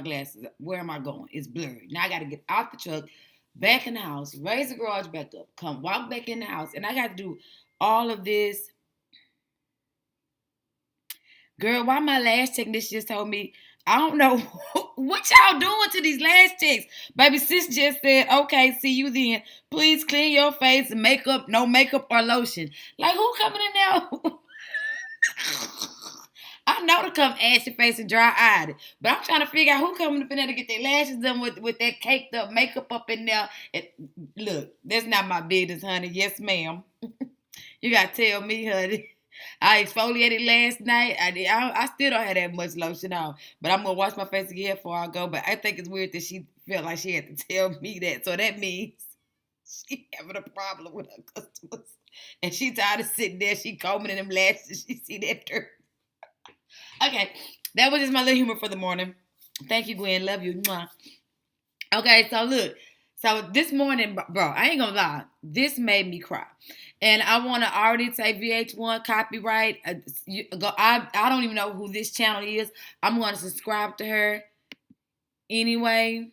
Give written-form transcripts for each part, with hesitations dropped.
my glasses. Where am I going? It's blurry. Now I got to get out the truck, back in the house, raise the garage back up, come walk back in the house, and I got to do all of this. Girl, why my lash technician just told me, I don't know what y'all doing to these lash checks. Baby sis just said, okay, see you then. Please clean your face and makeup, no makeup or lotion. Like, who coming in there? I know to come ashy face and dry eyed, but I'm trying to figure out who coming up in there to get their lashes done with that caked up makeup up in there. And look, that's not my business, honey. Yes, ma'am. You gotta tell me, honey. I exfoliated last night. I still don't have that much lotion on, but I'm gonna wash my face again before I go. But I think it's weird that she felt like she had to tell me that. So that means she having a problem with her customers, and she tired of sitting there. She combing in them lashes. She see that dirt. Okay, that was just my little humor for the morning. Thank you, Gwen. Love you. Mwah. Okay, so look. So this morning, bro, I ain't gonna lie. This made me cry. And I want to already say VH1 copyright. I don't even know who this channel is. I'm going to subscribe to her anyway.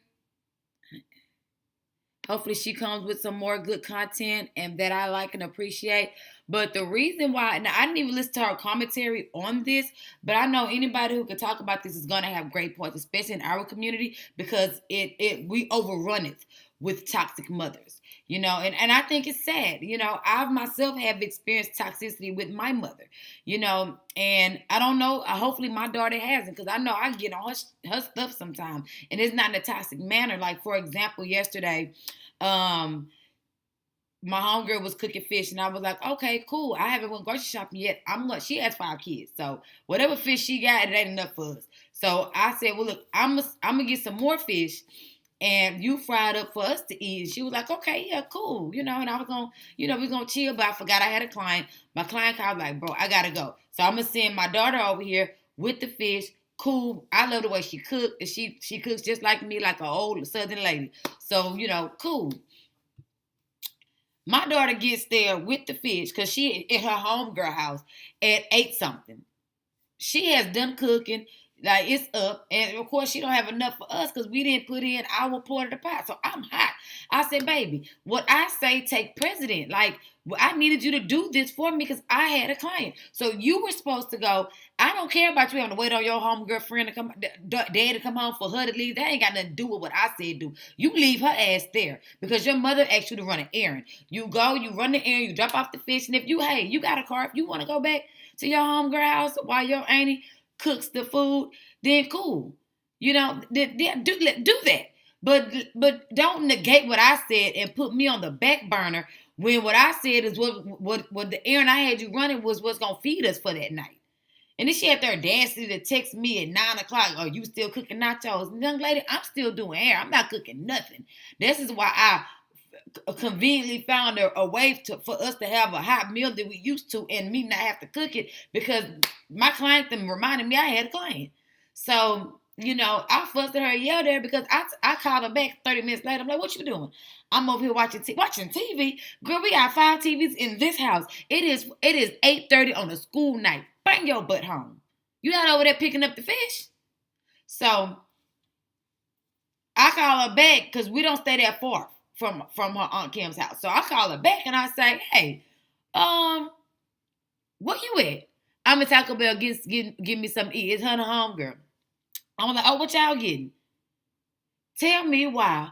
Hopefully she comes with some more good content and that I like and appreciate. But the reason why, now I didn't even listen to her commentary on this, but I know anybody who can talk about this is going to have great points, especially in our community, because we overrun it with toxic mothers, you know, and I think it's sad. You know, I myself have experienced toxicity with my mother, you know, and I don't know, hopefully my daughter hasn't, because I know I get on her stuff sometimes, and it's not in a toxic manner. Like, for example, yesterday, my homegirl was cooking fish, and I was like, okay, cool. I haven't went grocery shopping yet. She has 5 kids, so whatever fish she got, it ain't enough for us. So I said, well, look, I'm gonna get some more fish, and you fried up for us to eat. And she was like, okay, yeah, cool. You know, and I was going, you know, we're going to chill, but I forgot I had a client. My client called, like, bro, I got to go. So I'm going to send my daughter over here with the fish. Cool. I love the way she cooked. And she cooks just like me, like an old Southern lady. So, you know, cool. My daughter gets there with the fish because she at her homegirl house at 8 something. She has done cooking. Like, it's up. And, of course, she don't have enough for us because we didn't put in our part of the pot. So I'm hot. I said, baby, what I say, take precedent. Like, I needed you to do this for me because I had a client. So you were supposed to go, I don't care about you having to wait on your homegirl friend to come, dad to come home for her to leave. That ain't got nothing to do with what I said do. You leave her ass there because your mother asked you to run an errand. You go, you run the errand, you drop off the fish. And if you got a car, if you want to go back to your homegirl house while your auntie cooks the food, then cool. You know, do that. But don't negate what I said and put me on the back burner when what I said is what the errand I had you running was what's going to feed us for that night. And then she had the audacity to text me at 9 o'clock, oh, you still cooking nachos? Young lady, I'm still doing hair. I'm not cooking nothing. This is why I conveniently found a way for us to have a hot meal that we used to and me not have to cook it because my client them reminded me I had a client. So, you know, I fussed at her, yelled at her because I called her back 30 minutes later. I'm like, what you doing? I'm over here watching TV. Girl, we got 5 TVs in this house. It is 8:30 on a school night. Bring your butt home. You not over there picking up the fish? So I call her back because we don't stay that far from her Aunt Kim's house. So I call her back and I say, hey, where you at? I'm at Taco Bell give me something to eat. It's her and her homegirl. I'm like, oh, what y'all getting? Tell me why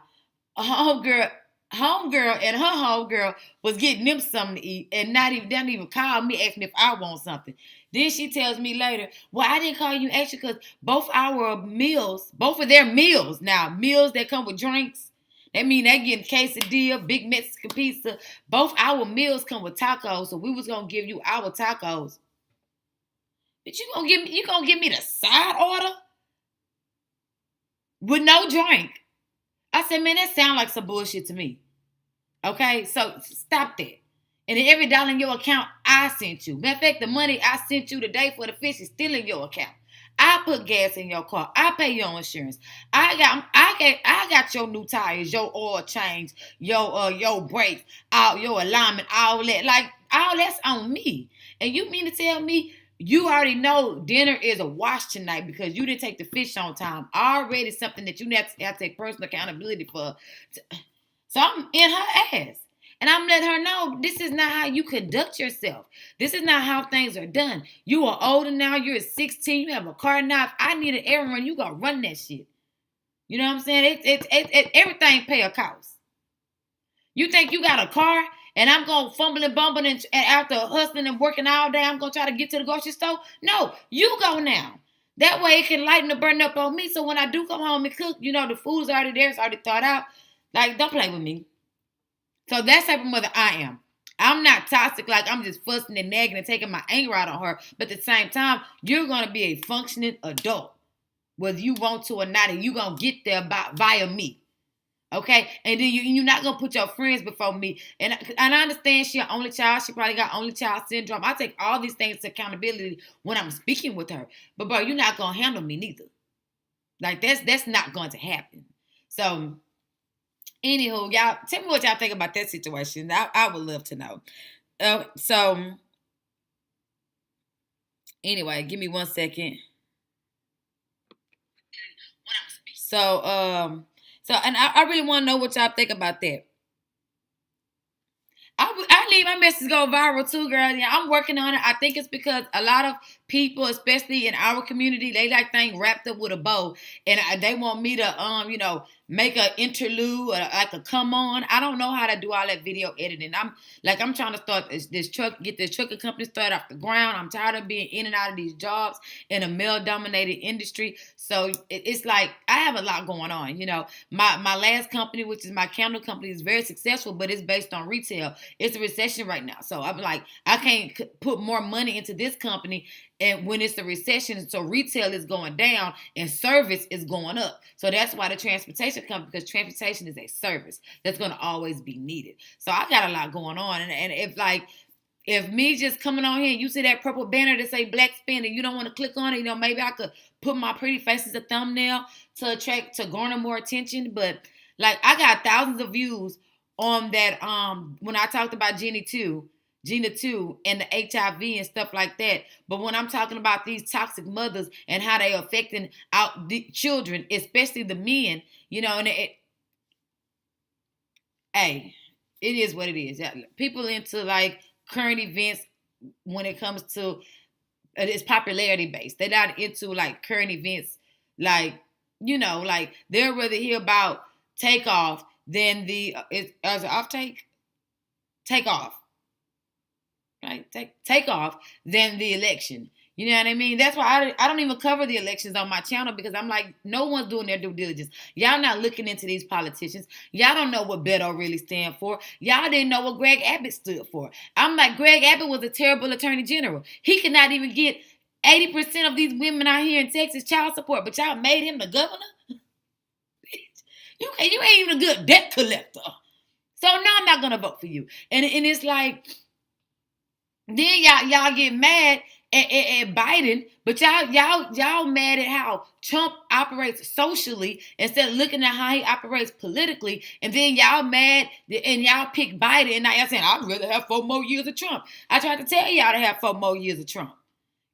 a homegirl and her homegirl was getting them something to eat and didn't even call me asking if I want something. Then she tells me later, well, I didn't call you extra because both of their meals now, meals that come with drinks, that mean they getting quesadilla, big Mexican pizza. Both our meals come with tacos, so we was gonna give you our tacos. But you gonna give me the side order with no drink. I said, man, that sounds like some bullshit to me. Okay, so stop that. And then every dollar in your account, I sent you. Matter of fact, the money I sent you today for the fish is still in your account. I put gas in your car. I pay your insurance. I got your new tires, your oil change, your brakes, your alignment, all that. Like, all that's on me. And you mean to tell me You already know dinner is a wash tonight because you didn't take the fish on time. Already something that you have to take personal accountability for. So I'm in her ass. And I'm letting her know this is not how you conduct yourself. This is not how things are done. You are older now. You're 16. You have a car now. If I need an errand, you gonna run that shit. You know what I'm saying? Everything pay a cost. You think you got a car and I'm going to fumble and bumble and after hustling and working all day, I'm going to try to get to the grocery store? No, you go now. That way it can lighten the burden up on me. So when I do come home and cook, you know, the food's already there. It's already thought out. Like, don't play with me. So that's the type of mother I am. I'm not toxic, like I'm just fussing and nagging and taking my anger out on her. But at the same time, you're going to be a functioning adult, whether you want to or not, and you're going to get there via me. Okay? And then you're not going to put your friends before me. And I understand she's an only child. She probably got only child syndrome. I take all these things to accountability when I'm speaking with her. But, bro, you're not going to handle me neither. Like, that's not going to happen. So, anywho, y'all, tell me what y'all think about that situation. I would love to know. So, anyway, give me 1 second. So, and I really want to know what y'all think about that. I leave my message go viral too, girl. Yeah, I'm working on it. I think it's because a lot of people, especially in our community, they like things wrapped up with a bow, and they want me to, make an interlude or like a come on. I don't know how to do all that video editing. I'm trying to start get this trucking company started off the ground. I'm tired of being in and out of these jobs in a male-dominated industry. So it's like I have a lot going on. You know, my last company, which is my candle company, is very successful, but it's based on retail. It's a recession right now, so I'm like, I can't put more money into this company. And when it's a recession, so retail is going down and service is going up. So that's why the transportation comes, because transportation is a service that's going to always be needed. So I got a lot going on. And if me just coming on here and you see that purple banner that say Blackspin and you don't want to click on it, maybe I could put my pretty face as a thumbnail to garner more attention. But like, I got thousands of views on that when I talked about Gina 2 and the HIV and stuff like that. But when I'm talking about these toxic mothers and how they affecting out the children, especially the men, and it is what it is. People into like current events when it comes to it's popularity based. They're not into like current events, like they'll rather hear about takeoff than as an off take off. Right? Take off than the election. You know what I mean? That's why I don't even cover the elections on my channel, because I'm like, no one's doing their due diligence. Y'all not looking into these politicians. Y'all don't know what Beto really stand for. Y'all didn't know what Greg Abbott stood for. I'm like, Greg Abbott was a terrible attorney general. He could not even get 80% of these women out here in Texas child support, but y'all made him the governor? You ain't even a good debt collector. So now I'm not gonna vote for you. And it's like, then y'all get mad at Biden, but y'all mad at how Trump operates socially instead of looking at how he operates politically. And then y'all mad and y'all pick Biden, and now y'all saying, I'd rather have 4 more years of Trump. I tried to tell y'all to have 4 more years of Trump.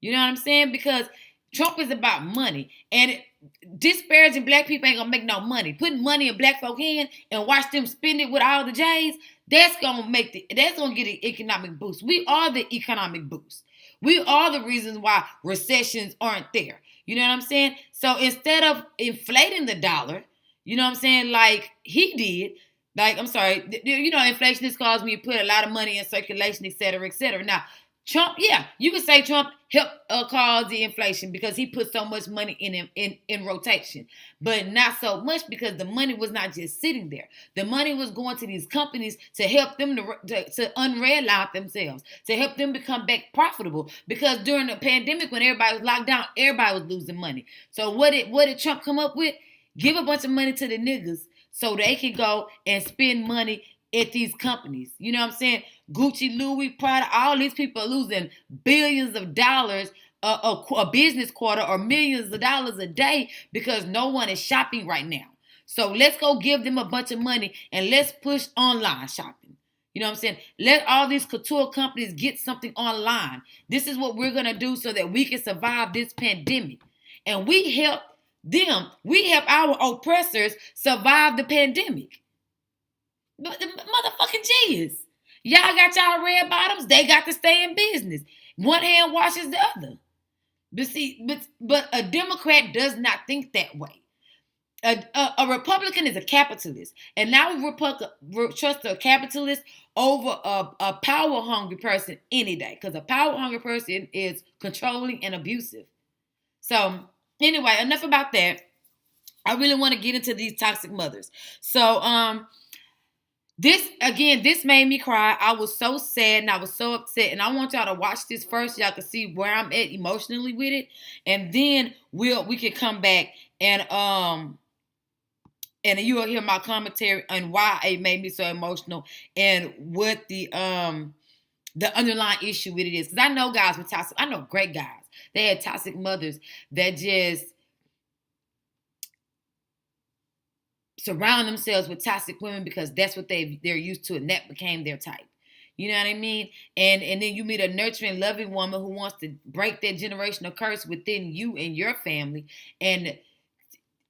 You know what I'm saying? Because Trump is about money, and disparaging black people ain't gonna make no money. Putting money in black folk hand and watch them spend it with all the J's, that's gonna get an economic boost. We are the economic boost. We are the reasons why recessions aren't there. You know what I'm saying? So instead of inflating the dollar, you know what I'm saying, like he did, inflation has caused me to put a lot of money in circulation, et cetera, et cetera. Now, Trump, yeah, you could say Trump helped cause the inflation because he put so much money in rotation, but not so much because the money was not just sitting there. The money was going to these companies to help them to unrealize themselves, to help them become back profitable. Because during the pandemic, when everybody was locked down, everybody was losing money. So what did Trump come up with? Give a bunch of money to the niggas so they can go and spend money at these companies. You know what I'm saying? Gucci, Louis, Prada, all these people are losing billions of dollars a business quarter or millions of dollars a day because no one is shopping right now. So let's go give them a bunch of money and let's push online shopping. You know what I'm saying? Let all these couture companies get something online. This is what we're going to do so that we can survive this pandemic. And we help them, we help our oppressors survive the pandemic. But the motherfucking G's. Y'all got y'all red bottoms, they got to stay in business. One hand washes the other. But see, but a Democrat does not think that way. A Republican is a capitalist, and now we trust a capitalist over a power-hungry person any day, because a power-hungry person is controlling and abusive. So anyway, enough about that. I really want to get into these toxic mothers. So this made me cry. I was so sad and I was so upset, and I want y'all to watch this first. Y'all can see where I'm at emotionally with it, and then we can come back and you will hear my commentary on why it made me so emotional and what the underlying issue with it is. Because I know guys with toxic, I know great guys. They had toxic mothers that just surround themselves with toxic women because that's what they're used to, and that became their type. You know what I mean? And then you meet a nurturing, loving woman who wants to break that generational curse within you and your family, and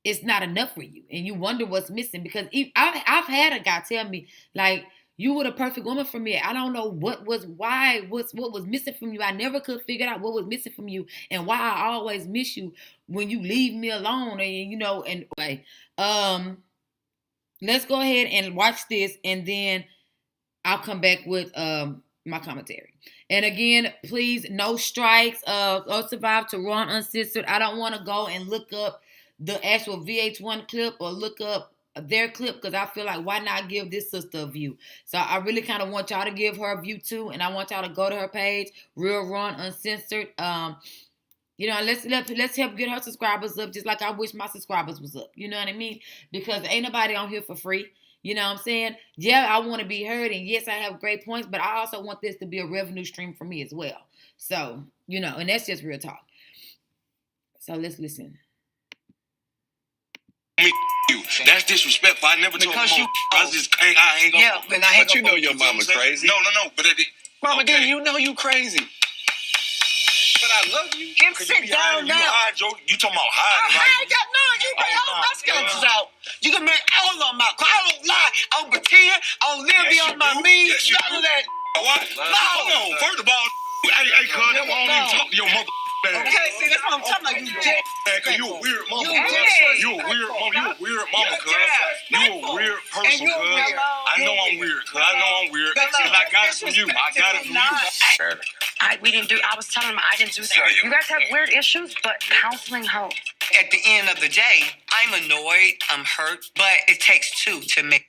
it's not enough for you, and you wonder what's missing. Because I've had a guy tell me, like, you were the perfect woman for me. I don't know what was missing from you. I never could figure out what was missing from you and why I always miss you when you leave me alone. And let's go ahead and watch this, and then I'll come back with my commentary. And again, please, no strikes. Or survive to Raw Uncensored. I don't want to go and look up the actual VH1 clip or look up their clip, because I feel like, why not give this sister a view? So I really kind of want y'all to give her a view too, and I want y'all to go to her page, Real Raw Uncensored. Let's help get her subscribers up, just like I wish my subscribers was up. You know what I mean? Because ain't nobody on here for free. You know what I'm saying? Yeah, I want to be heard, and yes, I have great points, but I also want this to be a revenue stream for me as well. So, and that's just real talk. So let's listen. That's disrespectful. I never told you. I ain't gonna. Yeah, but you know your mama's crazy. No. But Mama Dee, you know you crazy. But I love you. Sit down now. You talking about hiding? You bring all my skeletons out. You can bring all of them out. Cause I don't lie. I don't pretend. I don't live beyond my means. None of that. What? No. Hold on. First of all, hey, cuz, I don't even talk to your mother. Okay, see, that's what I'm talking about. You dick. Cause you a weird mama. You a weird mama, cuz. You a weird person, cuz. I know I'm weird, cuz. I know I'm weird. Cause I got it from you. I was telling him I didn't do that. You guys have weird issues, but counseling helps. At the end of the day, I'm annoyed, I'm hurt, but it takes two to make.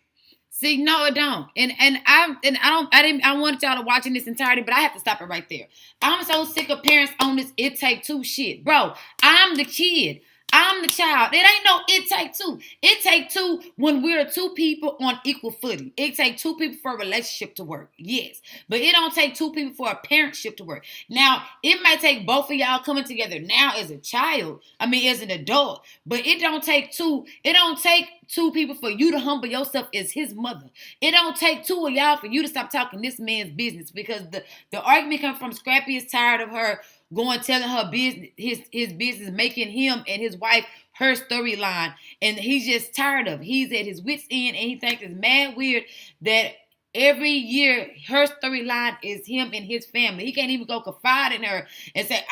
See, no, it don't. I wanted y'all to watch in this entirety, but I have to stop it right there. I'm so sick of parents on this it take two shit. Bro, I'm the kid. I'm the child. It ain't no it take two. It take two when we're two people on equal footing. It take two people for a relationship to work. Yes. But it don't take two people for a parentship to work. Now, it might take both of y'all coming together now as a child. As an adult. But it don't take two. It don't take two people for you to humble yourself as his mother. It don't take two of y'all for you to stop talking this man's business, because the argument comes from Scrappy is tired of her going telling her business, his business, making him and his wife her storyline, and he's just tired of it. He's at his wit's end, and he thinks it's mad weird that every year her storyline is him and his family. He can't even go confide in her and say,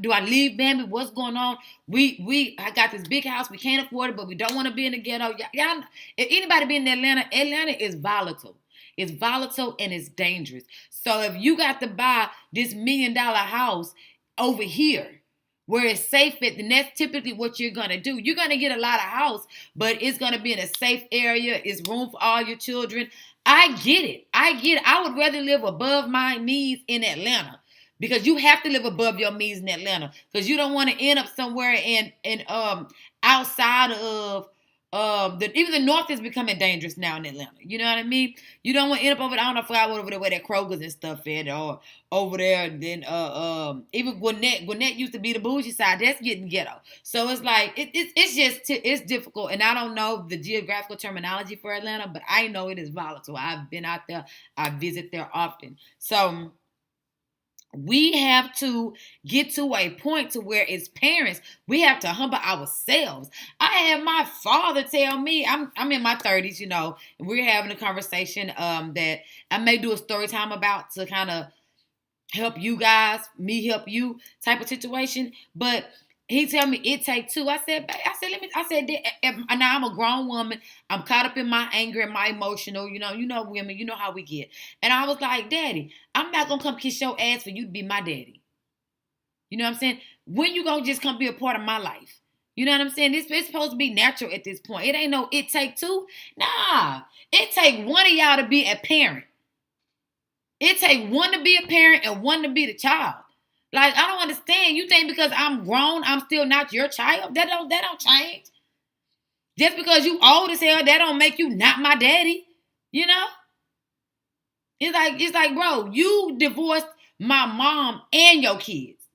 do I leave Bambi? What's going on? I got this big house, we can't afford it, but we don't want to be in the ghetto. Y'all, if anybody been in Atlanta is volatile. It's volatile and it's dangerous. So if you got to buy this $1 million house over here where it's safe at, then that's typically what you're going to do. You're going to get a lot of house, but it's going to be in a safe area. It's room for all your children. I get it. I would rather live above my means in Atlanta, because you have to live above your means in Atlanta, because you don't want to end up somewhere in outside of even the North is becoming dangerous now in Atlanta. You know what I mean? You don't want to end up over there. I don't know if I over there where that Kroger's and stuff at, or over there. Then even Gwinnett used to be the bougie side. That's getting ghetto. So it's like it's difficult. And I don't know the geographical terminology for Atlanta, but I know it is volatile. I've been out there. I visit there often. So we have to get to a point to where as parents, we have to humble ourselves. I had my father tell me, I'm in my 30s, you know, and we're having a conversation that I may do a story time about to kind of help you guys, me help you type of situation. But he tell me it take two. I said, now I'm a grown woman. I'm caught up in my anger and my emotional, you know women, you know how we get. And I was like, Daddy, I'm not going to come kiss your ass for you to be my daddy. You know what I'm saying? When you going to just come be a part of my life? You know what I'm saying? It's supposed to be natural at this point. It ain't no it take two. Nah, it take one of y'all to be a parent. It take one to be a parent and one to be the child. Like, I don't understand. You think because I'm grown, I'm still not your child? That don't change. Just because you old as hell, that don't make you not my daddy. You know? It's like, bro, you divorced my mom and your kids.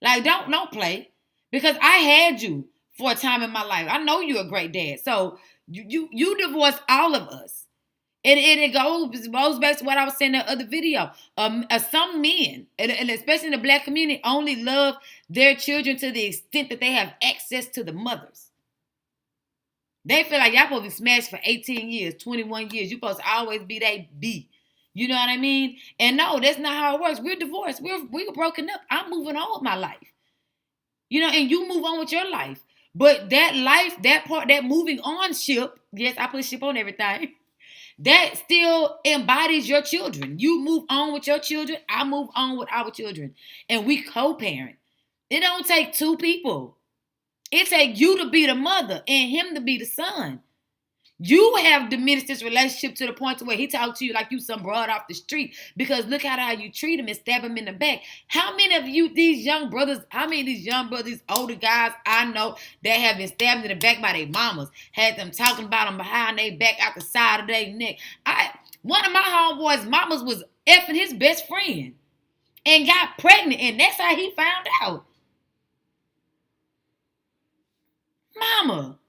Like, don't play. Because I had you for a time in my life. I know you're a great dad. So you divorced all of us. And it goes back to what I was saying in the other video. Some men, and especially in the Black community, only love their children to the extent that they have access to the mothers. They feel like y'all supposed to be smashed for 18 years, 21 years. You supposed to always be they B. You know what I mean? And no, that's not how it works. We're divorced. We're broken up. I'm moving on with my life. You know, and you move on with your life. But that life, that part, that moving on ship, yes, I put ship on everything. That still embodies your children. You move on with your children. I move on with our children. And we co-parent. It don't take two people. It takes you to be the mother and him to be the son. You have diminished this relationship to the point to where he talks to you like you some broad off the street because look at how you treat him and stab him in the back. How many of you, these older guys I know that have been stabbed in the back by their mamas, had them talking about them behind their back, out the side of their neck. One of my homeboys' mamas was effing his best friend and got pregnant, and that's how he found out. Mama,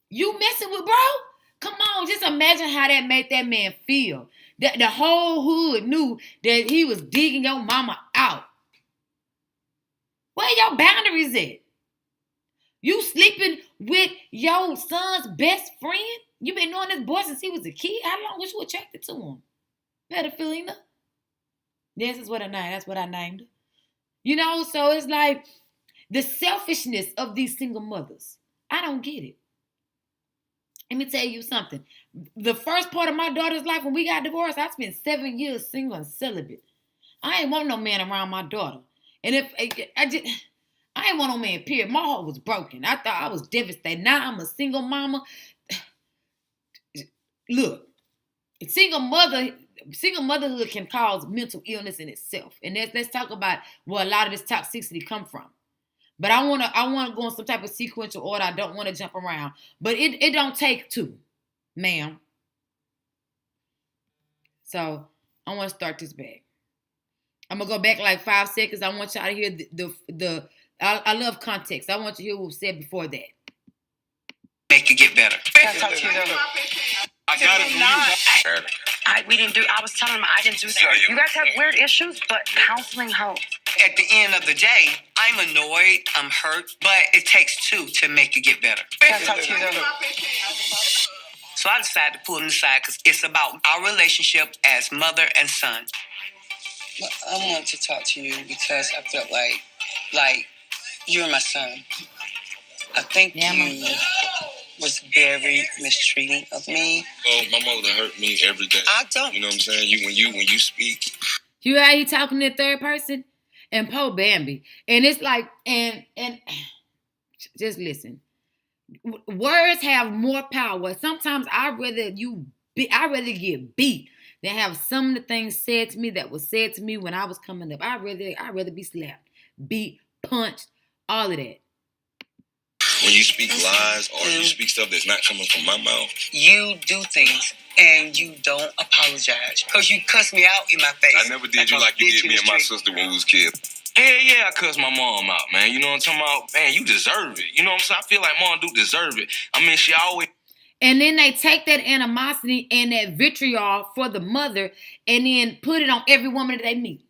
you messing with bro? Come on, just imagine how that made that man feel. That the whole hood knew that he was digging your mama out. Where your boundaries at? You sleeping with your son's best friend? You been knowing this boy since he was a kid? How long was you attracted to him? Pedophilia? Yes, that's what I named her. You know, so it's like the selfishness of these single mothers. I don't get it. Let me tell you something. The first part of my daughter's life when we got divorced, I spent 7 years single and celibate. I ain't want no man around my daughter. And I ain't want no man, period. My heart was broken. I thought I was devastated. Now I'm a single mama. Look, single motherhood can cause mental illness in itself. And let's talk about where a lot of this toxicity come from. But I wanna go in some type of sequential order. I don't want to jump around. But it don't take two, ma'am. So I want to start this back. I'm gonna go back like 5 seconds. I want y'all to hear I love context. I want you to hear what was said before that. Make it get better. I got it from you. I was telling him I didn't do that. You guys have weird issues, but counseling helps. At the end of the day, I'm annoyed, I'm hurt, but it takes two to make it get better. So I decided to pull him aside because it's about our relationship as mother and son. I want to talk to you because I felt like you're my son. I think you was very mistreating of me. Oh, my mother hurt me every day. I don't. You know what I'm saying? When you speak. You how he talking in third person? And Poe Bambi. And it's like, and just listen. Words have more power. Sometimes I'd rather get beat than have some of the things said to me that was said to me when I was coming up. I'd rather be slapped, beat, punched, all of that. when you speak lies or you speak stuff that's not coming from my mouth. You do things and you don't apologize. Because you cuss me out in my face. I never did you like you did me and my sister when we was kids. Hell yeah, I cussed my mom out, man. You know what I'm talking about? Man, you deserve it. You know what I'm saying? I feel like mom do deserve it. I mean, she always... And then they take that animosity and that vitriol for the mother and then put it on every woman that they meet.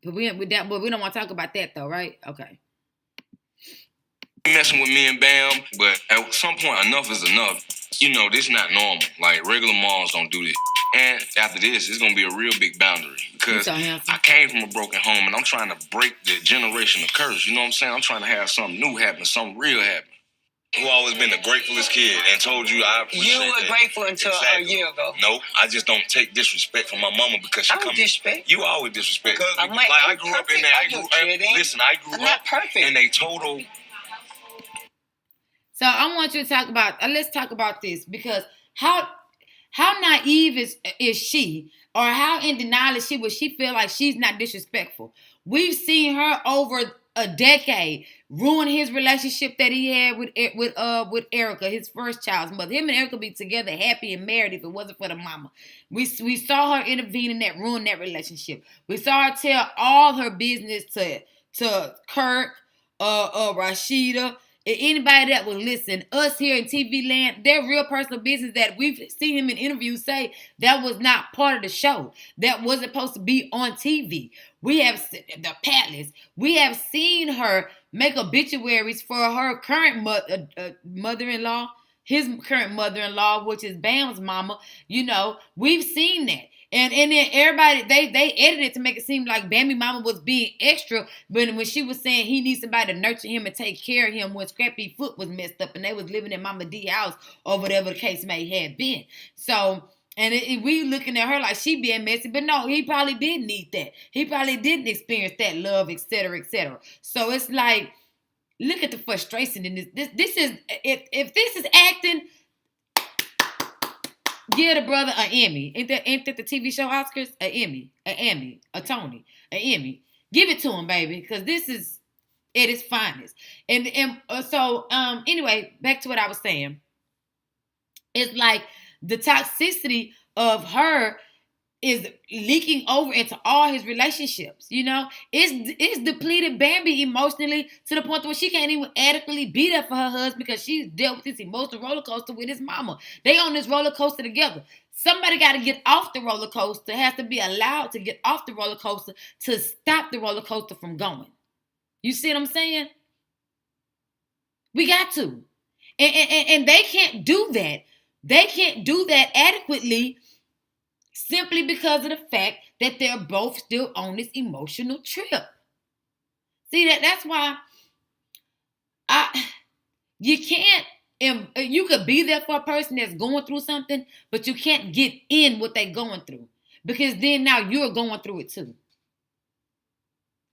But we don't want to talk about that though, right? Okay. Messing with me and Bam, but at some point, enough is enough. You know, this is not normal. Like, regular moms don't do this. And after this, it's going to be a real big boundary because I came from a broken home and I'm trying to break the generational curse. You know what I'm saying? I'm trying to have something new happen, something real happen. Who always been the gratefulest kid and told you I appreciate You were grateful until a year ago. No, I just don't take disrespect from my mama because she comes. Disrespect. You always disrespect. Because I grew up in there. I grew up in a total. So I want you to talk about. Let's talk about this because how naive is she, or how in denial is she? Would she feel like she's not disrespectful? We've seen her over a decade ruin his relationship that he had with Erica, his first child's mother. Him and Erica be together, happy and married. If it wasn't for the mama, we saw her intervene in that, ruin that relationship. We saw her tell all her business to Kirk, Rashida. Anybody that will listen, us here in TV land, their real personal business that we've seen him in interviews say that was not part of the show. That wasn't supposed to be on TV. We have the Palace. We have seen her make obituaries for her current mother-in-law, his current mother-in-law, which is Bam's mama. You know, we've seen that. And then everybody, they edited it to make it seem like Bambi mama was being extra, but when she was saying he needs somebody to nurture him and take care of him when Scrappy foot was messed up and they was living in Mama Dee house or whatever the case may have been. So, and we looking at her like she being messy, but no, he probably did need that. He probably didn't experience that love, etc., etc. So it's like, look at the frustration in this. This is, if this is acting, give the brother an Emmy. Ain't that the TV show Oscars? An Emmy, a Tony, an Emmy. Give it to him, baby, because this is at its finest. So anyway, back to what I was saying. It's like the toxicity of her is leaking over into all his relationships. You know, it's depleted Bambi emotionally to the point where she can't even adequately be there for her husband because she's dealt with this emotional roller coaster with his mama. They on this roller coaster together. Somebody got to get off the roller coaster, has to be allowed to get off the roller coaster to stop the roller coaster from going. You see what I'm saying? We got to. And they can't do that. They can't do that adequately simply because of the fact that they're both still on this emotional trip. See, that's why you can't, you could be there for a person that's going through something, but you can't get in what they're going through because then now you're going through it too.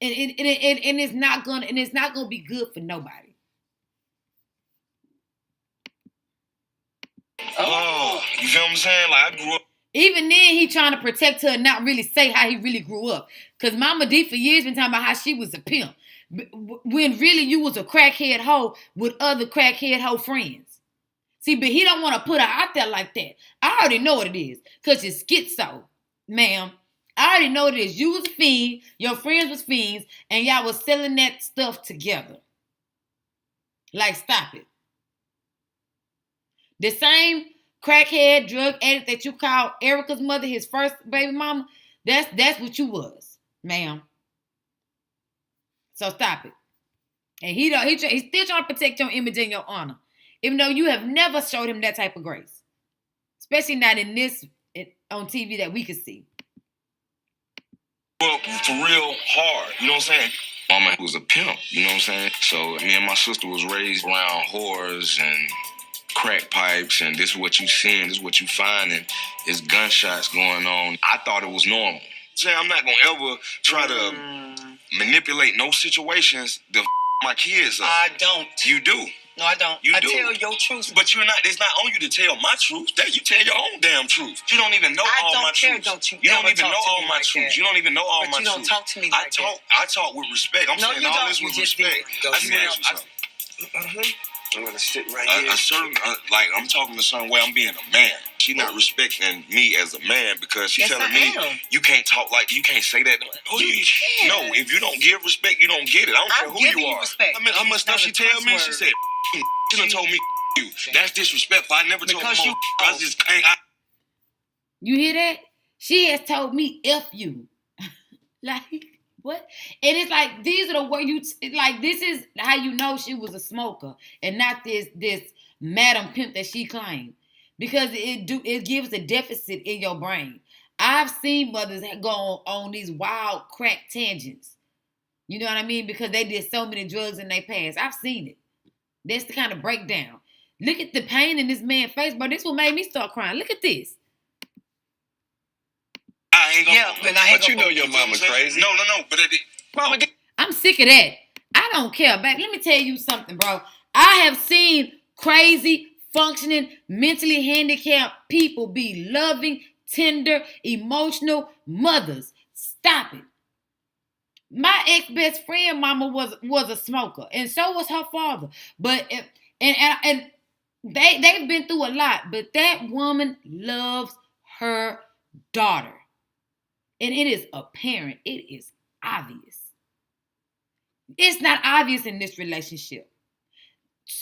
And it's not gonna be good for nobody. Oh, you feel what I'm saying? Like I grew up. Even then, he trying to protect her and not really say how he really grew up. Because Mama Dee for years been talking about how she was a pimp. When really you was a crackhead hoe with other crackhead hoe friends. See, but he don't want to put her out there like that. I already know what it is. Because it's schizo, ma'am. I already know what it is. You was a fiend, your friends was fiends, and y'all was selling that stuff together. Like, stop it. The same crackhead, drug addict that you called Erica's mother, his first baby mama, that's what you was, ma'am. So stop it. And he's still trying to protect your image and your honor, even though you have never showed him that type of grace, especially not on TV that we could see. Well, for real hard, you know what I'm saying? Mama was a pimp, you know what I'm saying? So me and my sister was raised around whores and crack pipes, and this is what you seeing, this is what you finding, is gunshots going on. I thought it was normal. Say I'm not gonna ever try to manipulate no situations to my kids up. I don't. You do. No, I don't. I tell your truth. But you're not. It's not on you to tell my truth. That you tell your own damn truth. You don't even know all my truth. You don't even know all my truth. You don't even know all my truth. You don't talk to me like that. I talk with respect. I'm saying all this with respect. I'm gonna sit right here. I'm talking the same way I'm being a man. She's not respecting me as a man because she's telling me you can't talk you can't say that. No, if you don't give respect, you don't get it. I don't care who you are. Respect. I mean, how much stuff she tell me? She said, she done told me you. That's disrespectful. I never told her. I just can't. You hear that? She has told me F you. Like, what? And it's like, these are the words this is how you know she was a smoker and not this Madam Pimp that she claimed. Because it gives a deficit in your brain. I've seen mothers go on these wild crack tangents. You know what I mean? Because they did so many drugs in their past. I've seen it. That's the kind of breakdown. Look at the pain in this man's face, bro. This what made me start crying. Look at this. But you know your mama crazy. No. But Mama Dee. I'm sick of that. I don't care. Back. Let me tell you something, bro. I have seen crazy, functioning, mentally handicapped people be loving, tender, emotional mothers. Stop it. My ex-best friend mama was a smoker, and so was her father. But and they've been through a lot, but that woman loves her daughter. And it is apparent. It is obvious. It's not obvious in this relationship.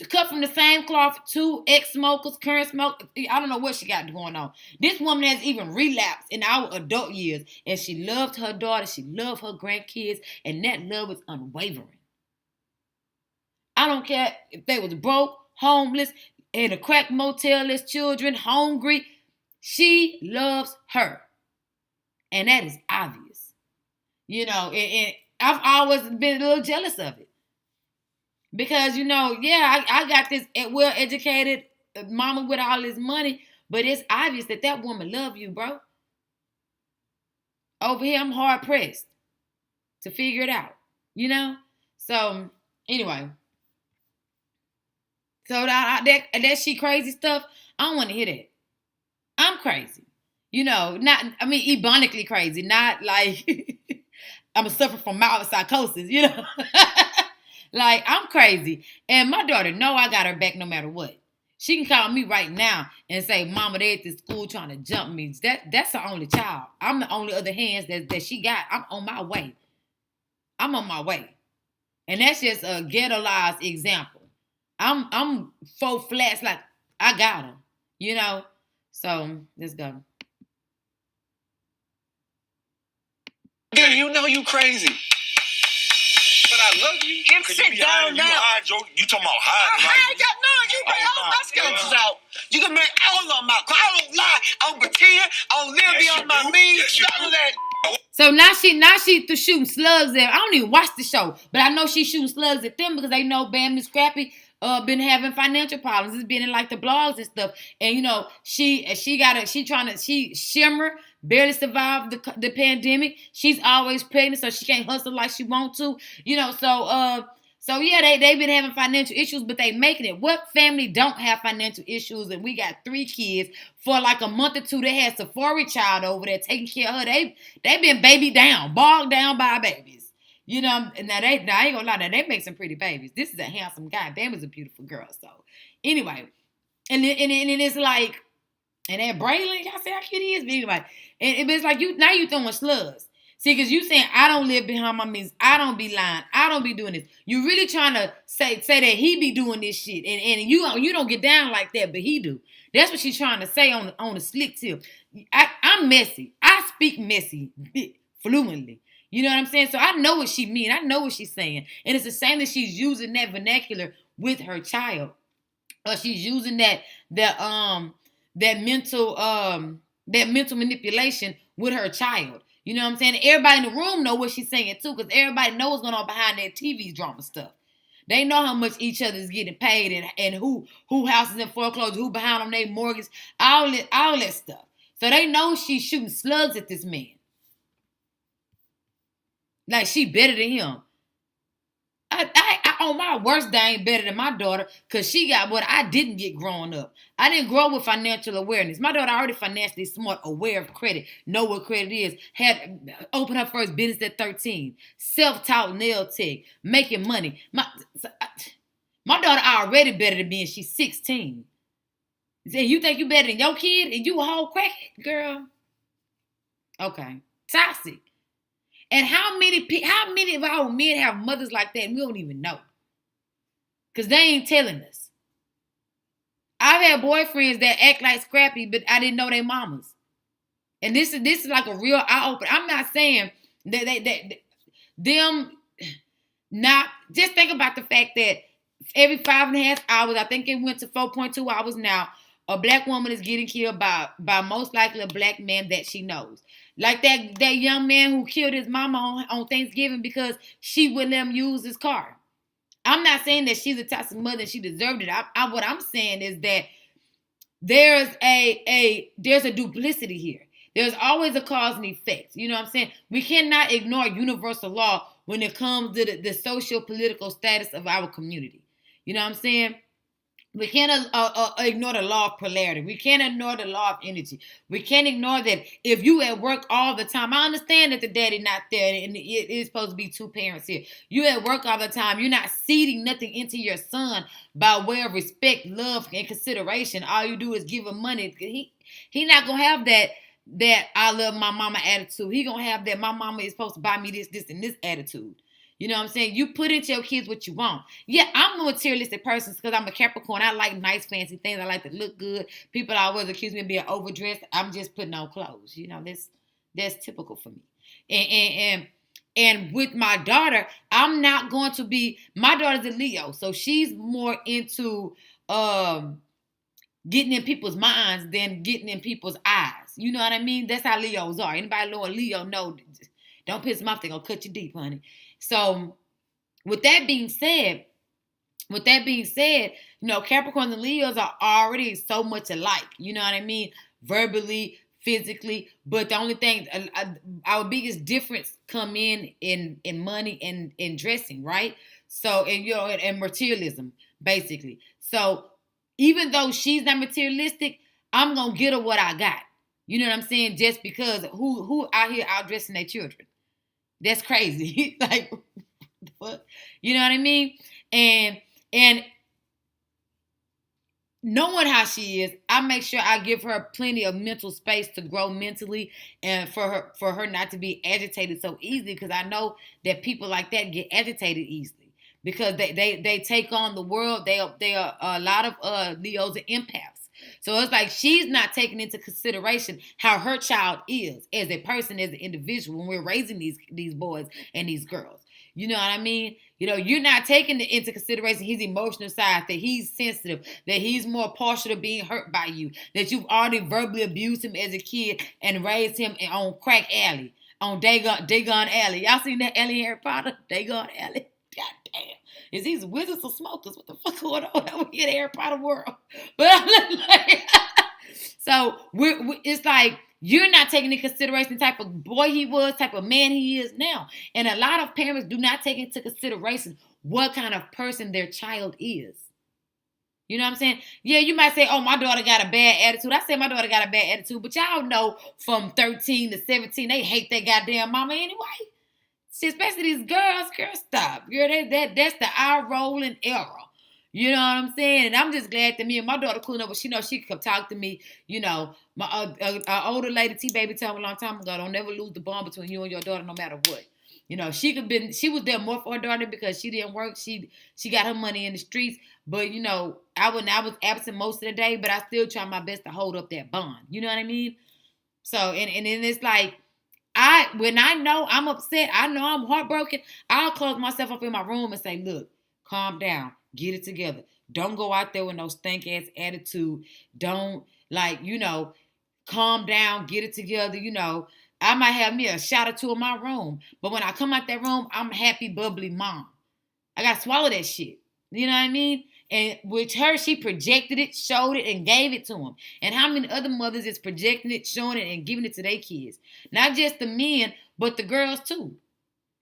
Cut from the same cloth, two ex-smokers, current smokers. I don't know what she got going on. This woman has even relapsed in our adult years. And she loved her daughter. She loved her grandkids. And that love is unwavering. I don't care if they was broke, homeless, in a crack motel as children, hungry. She loves her. And that is obvious. You know, and I've always been a little jealous of it. Because, you know, I got this well-educated mama with all this money, but it's obvious that woman love you, bro. Over here, I'm hard-pressed to figure it out, you know? So, anyway. So, that she crazy stuff, I don't want to hear that. I'm crazy. You know, ebonically crazy, not like I'm suffering from mild psychosis, you know? Like, I'm crazy. And my daughter know I got her back no matter what. She can call me right now and say, Mama, they at the school trying to jump me. That's her only child. I'm the only other hands that she got. I'm on my way. I'm on my way. And that's just a ghettoized example. I'm 4 flats like I got her, you know? So, let's go. Then you know you crazy. But I love you. Jim, sit down now. You talking about hiding, right? You bring all my skeletons out. You can bring all of them out. Cause I don't lie. I don't pretend. I don't live beyond my means. None of that. So now she shooting slugs at. I don't even watch the show, but I know she's shooting slugs at them because they know Bam and Scrappy been having financial problems. It's been in like the blogs and stuff. And you know, she Shimmer barely survived the pandemic. She's always pregnant, so she can't hustle like she want to. You know, so yeah, they've been having financial issues, but they making it. What family don't have financial issues? And we got 3 kids. For like a month or 2, they had Safari child over there taking care of her. They been bogged down by babies. You know, now I ain't gonna lie, they make some pretty babies. This is a handsome guy. Bam is a beautiful girl. So anyway, and it's like, and that Braylon, y'all say how cute he is, but anyway, and it's like you throwing slugs. See, because you saying I don't live behind my means, I don't be lying, I don't be doing this. You really trying to say that he be doing this shit, and you don't get down like that, but he do. That's what she's trying to say on the slick tip. I'm messy. I speak messy fluently. You know what I'm saying? So I know what she mean. I know what she's saying, and it's the same that she's using that vernacular with her child, or she's using that mental manipulation with her child. You know what I'm saying? Everybody in the room know what she's saying too, because everybody knows what's going on behind that TV drama stuff. They know how much each other's getting paid and who houses in foreclosure, who behind on their mortgage, all that stuff. So they know she's shooting slugs at this man. Like she better than him. my worst day ain't better than my daughter because she got what I didn't get growing up. I didn't grow up with financial awareness. My daughter already financially smart, aware of credit, know what credit is, had opened her first business at 13, self-taught nail tech, making money. My daughter already better than me and she's 16. You think you better than your kid and you a whole crackhead, girl? Okay. Toxic. And how many of our men have mothers like that and we don't even know? Because they ain't telling us. I've had boyfriends that act like Scrappy, but I didn't know they mamas. And this is like a real eye-opener. I'm not saying that them not, just think about the fact that every 5.5 hours, I think it went to 4.2 hours now, a black woman is getting killed by most likely a black man that she knows. Like that young man who killed his mama on Thanksgiving because she wouldn't let him use his car. I'm not saying that she's a toxic mother and she deserved it. What I'm saying is that there's a duplicity here. There's always a cause and effect. You know what I'm saying? We cannot ignore universal law when it comes to the socio-political status of our community. You know what I'm saying? We can't ignore the law of polarity. We can't ignore the law of energy. We can't ignore that if you at work all the time. I understand that the daddy not there and it is supposed to be two parents here. You at work all the time. You're not seeding nothing into your son by way of respect, love, and consideration. All you do is give him money. He not going to have that I love my mama attitude. He going to have that my mama is supposed to buy me this, and this attitude. You know what I'm saying? You put into your kids what you want. Yeah, I'm a materialistic person because I'm a Capricorn. I like nice, fancy things. I like to look good. People always accuse me of being overdressed. I'm just putting on clothes. You know, that's typical for me. And with my daughter, I'm not going to be. My daughter's a Leo, so she's more into getting in people's minds than getting in people's eyes. You know what I mean? That's how Leos are. Anybody know a Leo? No, don't piss them off. They're gonna cut you deep, honey. So, with that being said, you know, Capricorns and Leos are already so much alike. You know what I mean? Verbally, physically. But the only thing, our biggest difference come in money and in dressing, right? So, and you know, and materialism, basically. So, even though she's not materialistic, I'm gonna get her what I got. You know what I'm saying? Just because who out here out dressing their children? That's crazy. Like, what? You know what I mean? And knowing how she is, I make sure I give her plenty of mental space to grow mentally and for her not to be agitated so easily, because I know that people like that get agitated easily because they take on the world. They are a lot of Leos are empaths. So it's like she's not taking into consideration how her child is as a person, as an individual when we're raising these boys and these girls. You know what I mean? You know, you're not taking into consideration his emotional side, that he's sensitive, that he's more partial to being hurt by you, that you've already verbally abused him as a kid and raised him on Crack Alley, on Dagon Alley. Y'all seen that Alley Harry Potter? Dagon Alley? God damn. Is these wizards or smokers? What the fuck going on over here in the Harry Potter world? But I'm like, so it's like you're not taking into consideration the type of boy he was, type of man he is now. And a lot of parents do not take into consideration what kind of person their child is. You know what I'm saying? Yeah, you might say, oh, my daughter got a bad attitude. I say my daughter got a bad attitude, but y'all know from 13 to 17, they hate their goddamn mama anyway. See, especially these girls, stop. Girl, that's the eye rolling error. You know what I'm saying? And I'm just glad that me and my daughter cool enough, but she knows she can come talk to me. You know, my older lady, T-Baby, told me a long time ago, don't never lose the bond between you and your daughter no matter what. You know, she was there more for her daughter because she didn't work. She got her money in the streets. But, you know, I was absent most of the day, but I still try my best to hold up that bond. You know what I mean? So, and then it's like, when I know I'm upset, I know I'm heartbroken, I'll close myself up in my room and say, look, calm down, get it together. Don't go out there with no stank-ass attitude. Don't, calm down, get it together. You know, I might have me a shot or two in my room, but when I come out that room, I'm happy, bubbly mom. I got to swallow that shit. You know what I mean? And with her, she projected it, showed it, and gave it to him. And how many other mothers is projecting it, showing it, and giving it to their kids? Not just the men, but the girls too.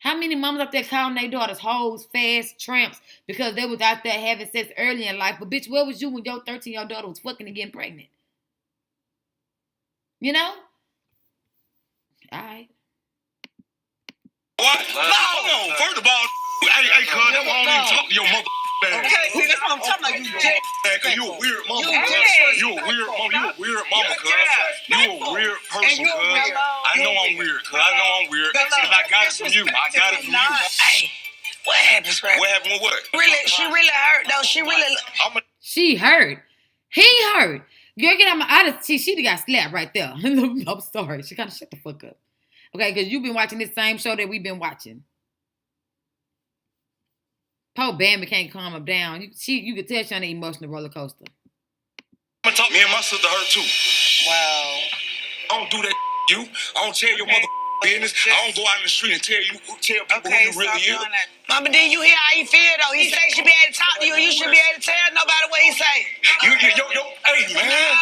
How many mamas out there calling their daughters hoes, fast, tramps because they was out there having sex early in life? But bitch, where was you when your 13-year-old daughter was fucking and getting pregnant? You know? All right. What? No, hold on. First of all, hey, cuz, I don't even talk to your mother. Okay, see, that's what I'm talking about. You a weird mama, cuz. You a weird mama. You a weird mama, cuz. You a weird person, cuz. I know I'm weird, cuz. I know I'm weird. Because I got it from you. I got it from you. Hey, what happened, Scrappy? What happened with what? She really hurt, though. She hurt. He hurt. Girl, get out my eye. She got slapped right there. I'm sorry. She kind of shut the fuck up. Okay, because you've been watching this same show that we've been watching. Poor Bambi can't calm him down. You can tell she's on an emotional roller coaster. I'm gonna talk. Me and my sister hurt too. Wow. I don't do that. You. I don't tell your mother business. I don't go out in the street and tell people who you really is. Mama Dee, you hear how he feel though? He say he should be able to talk to you. You should be able to tell nobody what he say. Hey man.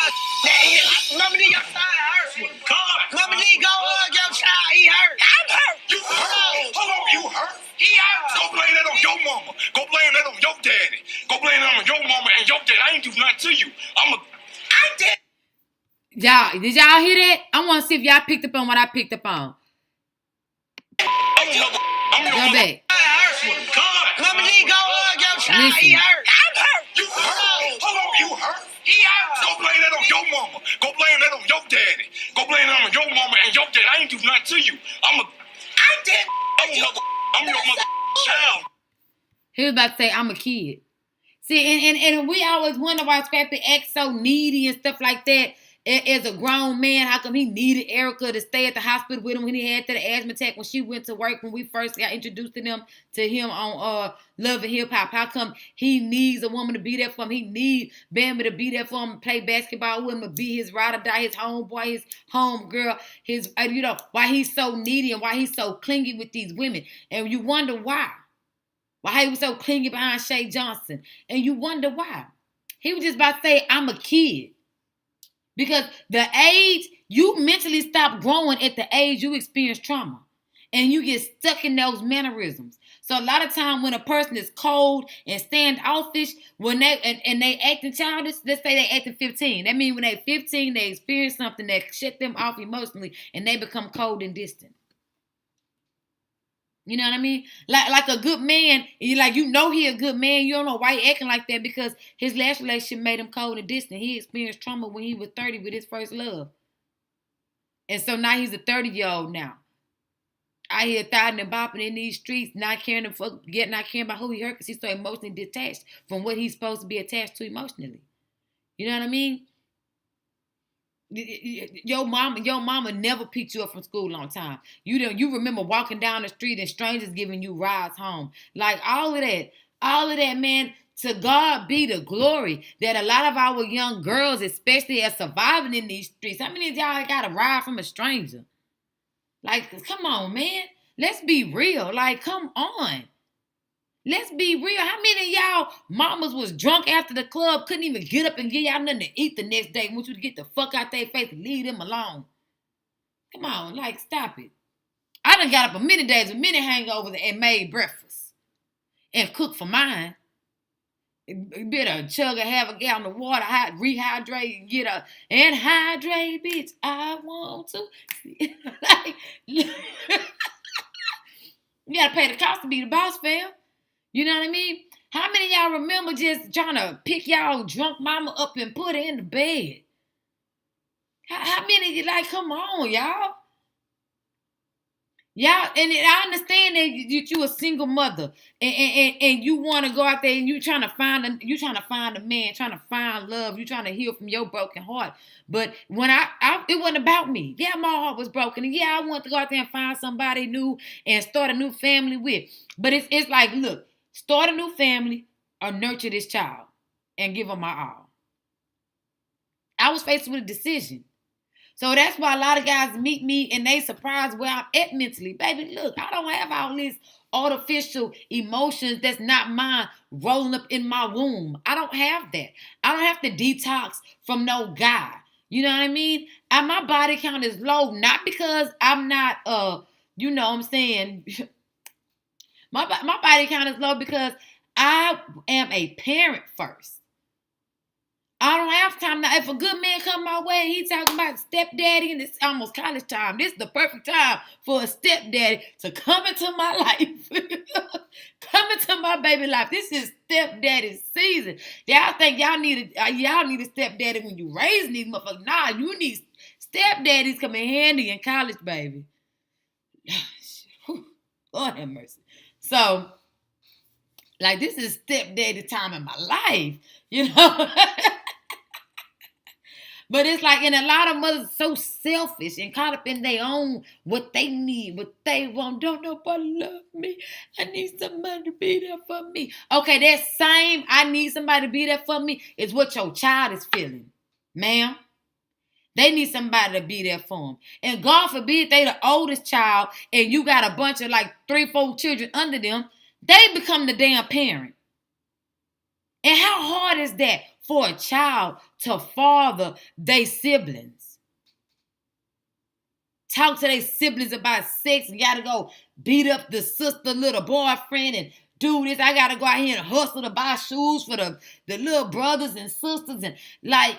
Mama Dee, your son hurt. God. Mama Dee, go hug your child. He hurt. I'm hurt. You hurt. Hold on, you hurt. He hurt. Go blame that on your mama. Go blame that on your daddy. Go blame that on your mama and your daddy. I ain't do nothing to you. I did. Y'all, did y'all hear that? I want to see if y'all picked up on what I picked up on. I'm your back. God. Mama Dee, go hug your child. He hurt. I'm hurt. You hurt. Hold on, you hurt. He hurt. Go blame that on your mama. Go blame that on your daddy. Go blame that on your mama and your daddy. I ain't do nothing to you. I did. I'm your mother child. He was about to say, I'm a kid. See, and we always wonder why Scrappy acts so needy and stuff like that. As a grown man, how come he needed Erica to stay at the hospital with him when he had that asthma attack when she went to work when we first got introduced to him on Love and Hip Hop? How come he needs a woman to be there for him? He needs Bambi to be there for him, play basketball with him, to be his ride or die, his homeboy, his homegirl, his why he's so needy and why he's so clingy with these women. And you wonder why. Why he was so clingy behind Shay Johnson. And you wonder why. He was just about to say, I'm a kid. Because the age, you mentally stop growing at the age you experience trauma. And you get stuck in those mannerisms. So a lot of time when a person is cold and standoffish, when they acting childish, let's say they acting 15. That means when they 15, they experience something that shut them off emotionally and they become cold and distant. You know what I mean? Like a good man, he a good man. You don't know why he acting like that because his last relationship made him cold and distant. He experienced trauma when he was 30 with his first love. And so now he's a 30-year-old now. Out here thotting and bopping in these streets, not caring about who he hurt because he's so emotionally detached from what he's supposed to be attached to emotionally. You know what I mean? Your mama never picked you up from school on time. You remember walking down the street and strangers giving you rides home. Like all of that, man. To God be the glory that a lot of our young girls, especially, are surviving in these streets. How many of y'all got a ride from a stranger? Like, come on, man. Let's be real. Like, come on. Let's be real. How many of y'all mamas was drunk after the club, couldn't even get up and give y'all nothing to eat the next day, want you to get the fuck out their face and leave them alone? Come on, like, stop it. I done got up a many days with many hangovers and made breakfast and cooked for mine. Better chug half a gallon of water, rehydrate, and hydrate, bitch. I want to. Like, you gotta pay the cost to be the boss, fam. You know what I mean? How many of y'all remember just trying to pick y'all drunk mama up and put her in the bed? How many, like, come on, y'all? Y'all, and I understand that you a single mother and you want to go out there and you trying to find a man, trying to find love, you trying to heal from your broken heart. But when it wasn't about me. Yeah, my heart was broken. And yeah, I wanted to go out there and find somebody new and start a new family with. But it's like, look, start a new family or nurture this child and give them my all. I was faced with a decision. So that's why a lot of guys meet me and they surprised where I'm at mentally. Baby, look, I don't have all these artificial emotions that's not mine rolling up in my womb. I don't have that. I don't have to detox from no guy. You know what I mean? And my body count is low, not because I'm not, you know what I'm saying, My body count is low because I am a parent first. I don't have time now. If a good man come my way and he talking about stepdaddy and it's almost college time, this is the perfect time for a stepdaddy to come into my life. Come into my baby life. This is stepdaddy season. Y'all think y'all need a stepdaddy when you raising these motherfuckers. Nah, you need stepdaddies coming handy in college, baby. Lord have mercy. So, like, this is stepdaddy time in my life, you know? But it's like, and a lot of mothers are so selfish and caught up in their own, what they need, what they want. Don't nobody love me. I need somebody to be there for me. Okay, that same, I need somebody to be there for me, is what your child is feeling, ma'am. They need somebody to be there for them. And God forbid they the oldest child and you got a bunch of like 3-4 children under them. They become the damn parent. And how hard is that for a child to father their siblings? Talk to their siblings about sex and gotta go beat up the sister, little boyfriend and do this. I gotta go out here and hustle to buy shoes for the little brothers and sisters and like,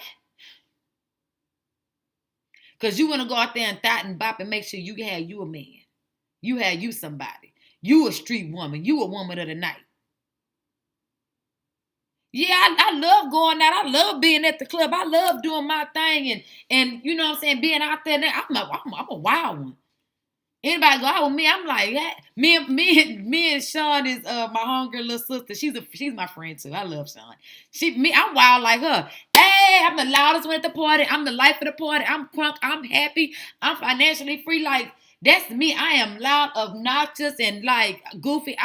because you want to go out there and thot and bop and make sure you have you a man. You have you somebody. You a street woman. You a woman of the night. Yeah, I love going out. I love being at the club. I love doing my thing and you know what I'm saying, being out there. I'm a wild one. Anybody go out with me, I'm like, yeah. Me and Sean is my homegirl little sister. She's my friend too. I love Sean. I'm wild like her. Hey, I'm the loudest one at the party. I'm the life of the party. I'm crunk. I'm happy. I'm financially free. Like, that's me. I am loud, obnoxious, and like goofy.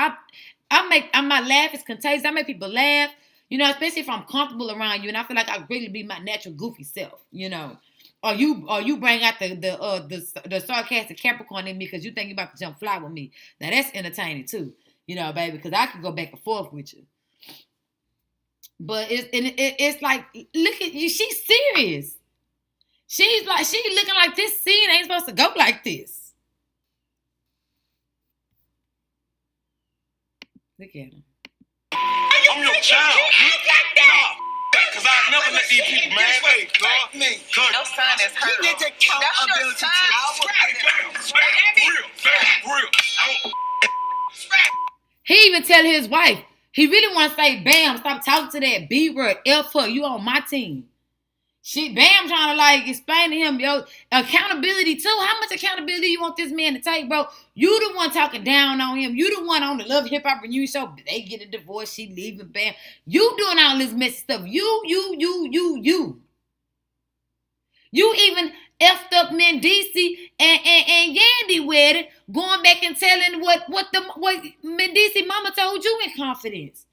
My laugh is contagious. I make people laugh. You know, especially if I'm comfortable around you, and I feel like I really be my natural goofy self. You know, or you bring out the sarcastic Capricorn in me because you think you about to jump fly with me. Now that's entertaining too. You know, baby, because I can go back and forth with you. But it's like, look at you. She's serious. She's looking like this scene ain't supposed to go like this. Look at him. I'm your child. Nah, because I never let these people, man. Respect me. No sign is hurt. You need to count ability to real. He even tell his wife, he really want to say, Bam, stop talking to that B word, F her, you on my team. Bam trying to like explain to him, yo, accountability too. How much accountability you want this man to take, bro? You the one talking down on him. You the one on the Love Hip Hop Reunion show. They get a divorce, she leaving, Bam. You doing all this messy stuff. You. You even effed up Mendici and Yandy with it, going back and telling what Mendici mama told you in confidence.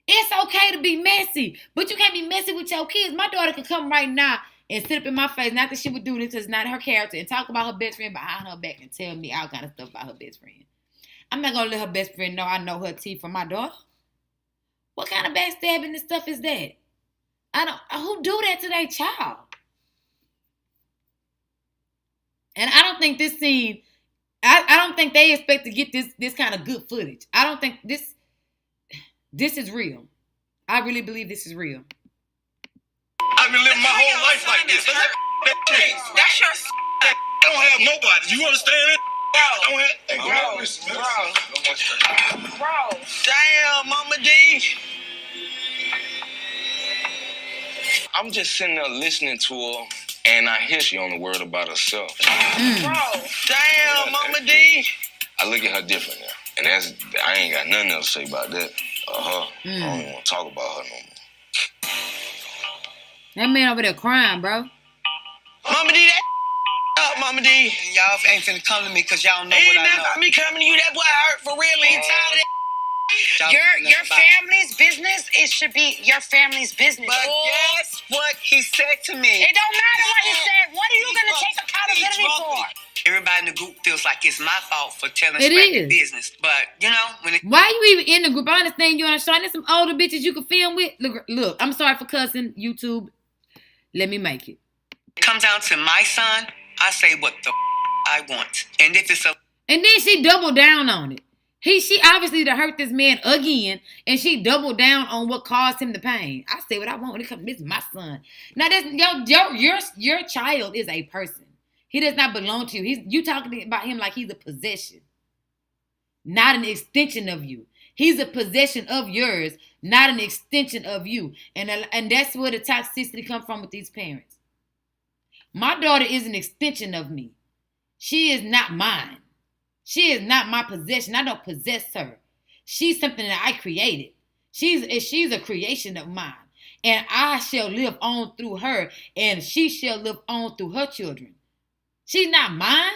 It's okay to be messy, but you can't be messy with your kids. My daughter could come right now and sit up in my face, not that she would do this because it's not her character, and talk about her best friend behind her back and tell me all kind of stuff about her best friend. I'm not going to let her best friend know I know her tea from my daughter. What kind of backstabbing and stuff is that? Who do that to their child? And I don't think this scene, I don't think they expect to get this kind of good footage. I don't think this is real. I really believe this is real. I've been living my whole life like this. That's your I don't have nobody. You understand it? Bro. Damn, Mama Dee. I'm just sitting there listening to her, and I hear she only worried about herself. Bro. Damn, Mama Dee. I look at her different now, and I ain't got nothing else to say about that. Her. I don't even want to talk about her no more. That man over there crying, bro. Mama Dee, up, Mama Dee. Y'all ain't finna come to me because y'all know what I know. Ain't nothing me coming to you. That boy hurt for real. He tired of that. Your family's business. It should be your family's business. But guess what he said to me? It don't matter what he said. What are you gonna take accountability for? Everybody in the group feels like it's my fault for telling Scrappy business. But, you know, why you even in the group? I understand you understand. There's some older bitches you can film with. Look, I'm sorry for cussing. YouTube, let me make it. It comes down to my son, I say what the I want. And if it's And then she doubled down on it. She obviously to hurt this man again, and she doubled down on what caused him the pain. I say what I want when it comes. This is my son. Now, your child is a person. He does not belong to you. You talking about him like he's a possession, not an extension of you. He's a possession of yours, not an extension of you. And that's where the toxicity comes from with these parents. My daughter is an extension of me. She is not mine. She is not my possession. I don't possess her. She's something that I created. She's a creation of mine. And I shall live on through her, and she shall live on through her children. She's not mine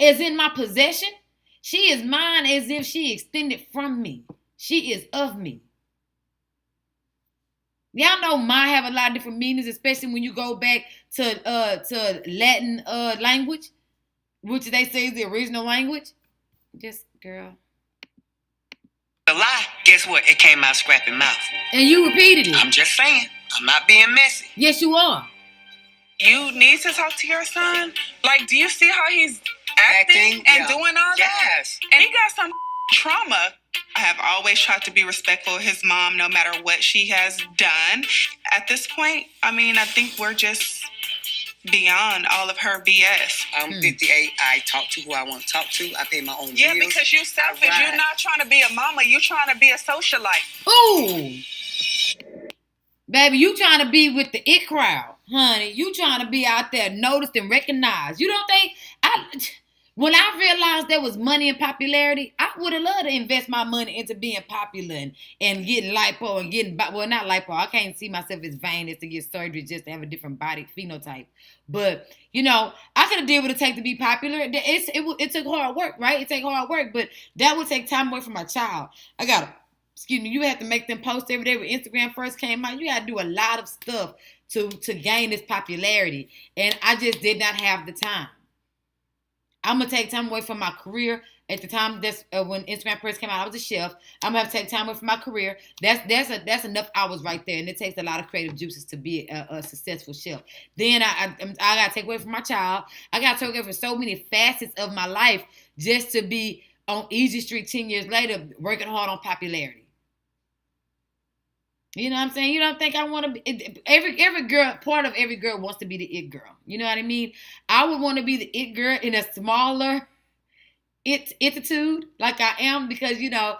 as in my possession. She is mine as if she extended from me. She is of me. Y'all know mine have a lot of different meanings, especially when you go back to Latin language, which they say is the original language. Just, girl. The lie, guess what? It came out Scrappy mouth. And you repeated it. I'm just saying. I'm not being messy. Yes, you are. You need to talk to your son. Like, do you see how he's acting and doing all that? Yes. And he got some trauma. I have always tried to be respectful of his mom, no matter what she has done. At this point, I mean, I think we're just beyond all of her BS. I'm 58. I talk to who I want to talk to. I pay my own bills. Yeah, because you're selfish. You're not trying to be a mama. You're trying to be a socialite. Ooh. Baby, you trying to be with the it crowd, honey. You trying to be out there noticed and recognized. You don't think when I realized there was money and popularity, I would have loved to invest my money into being popular and getting lipo and getting, well, not lipo. I can't see myself as vain as to get surgery just to have a different body phenotype. But, you know, I could have did what it take to be popular. It took hard work, right? It take hard work, but that would take time away from my child. You had to make them post every day when Instagram first came out. You had to do a lot of stuff to gain this popularity. And I just did not have the time. I'm going to take time away from my career. At the time, when Instagram first came out, I was a chef. I'm going to have to take time away from my career. That's enough hours right there. And it takes a lot of creative juices to be a successful chef. Then I got to take away from my child. I got to take away from so many facets of my life just to be on Easy Street 10 years later, working hard on popularity. You know what I'm saying? You don't think I want to be... Every girl, part of every girl wants to be the it girl. You know what I mean? I would want to be the it girl in a smaller attitude like I am because, you know,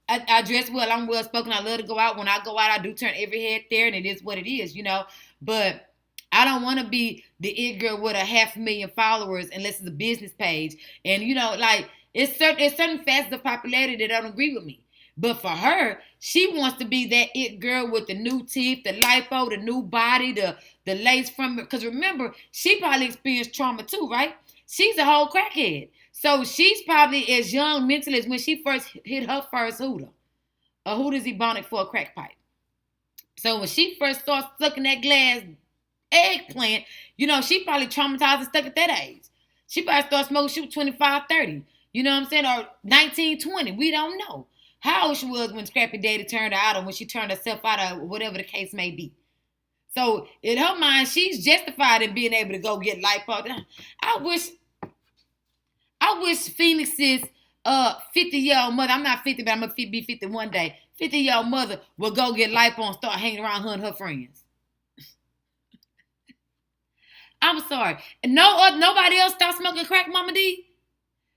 I dress well. I'm well spoken. I love to go out. When I go out, I do turn every head there, and it is what it is, you know. But I don't want to be the it girl with 500,000 followers unless it's a business page. And, you know, like, it's certain facets of popularity that don't agree with me. But for her, she wants to be that it girl with the new teeth, the lipo, the new body, the lace from it. Because remember, she probably experienced trauma too, right? She's a whole crackhead. So she's probably as young mentally as when she first hit her first hooter. A hooter's ebonic for a crack pipe. So when she first starts sucking that glass eggplant, you know, she probably traumatized and stuck at that age. She probably started smoking, she was 25, 30. You know what I'm saying? Or 19, 20. We don't know how old she was when Scrappy Daddy turned her out or when she turned herself out or whatever the case may be. So in her mind, she's justified in being able to go get lipo. I wish Phoenix's 50-year-old mother, I'm not 50, but I'm going to be 50 one day, 50-year-old mother will go get lipo and start hanging around her and her friends. I'm sorry. Nobody else stopped smoking crack, Mama Dee?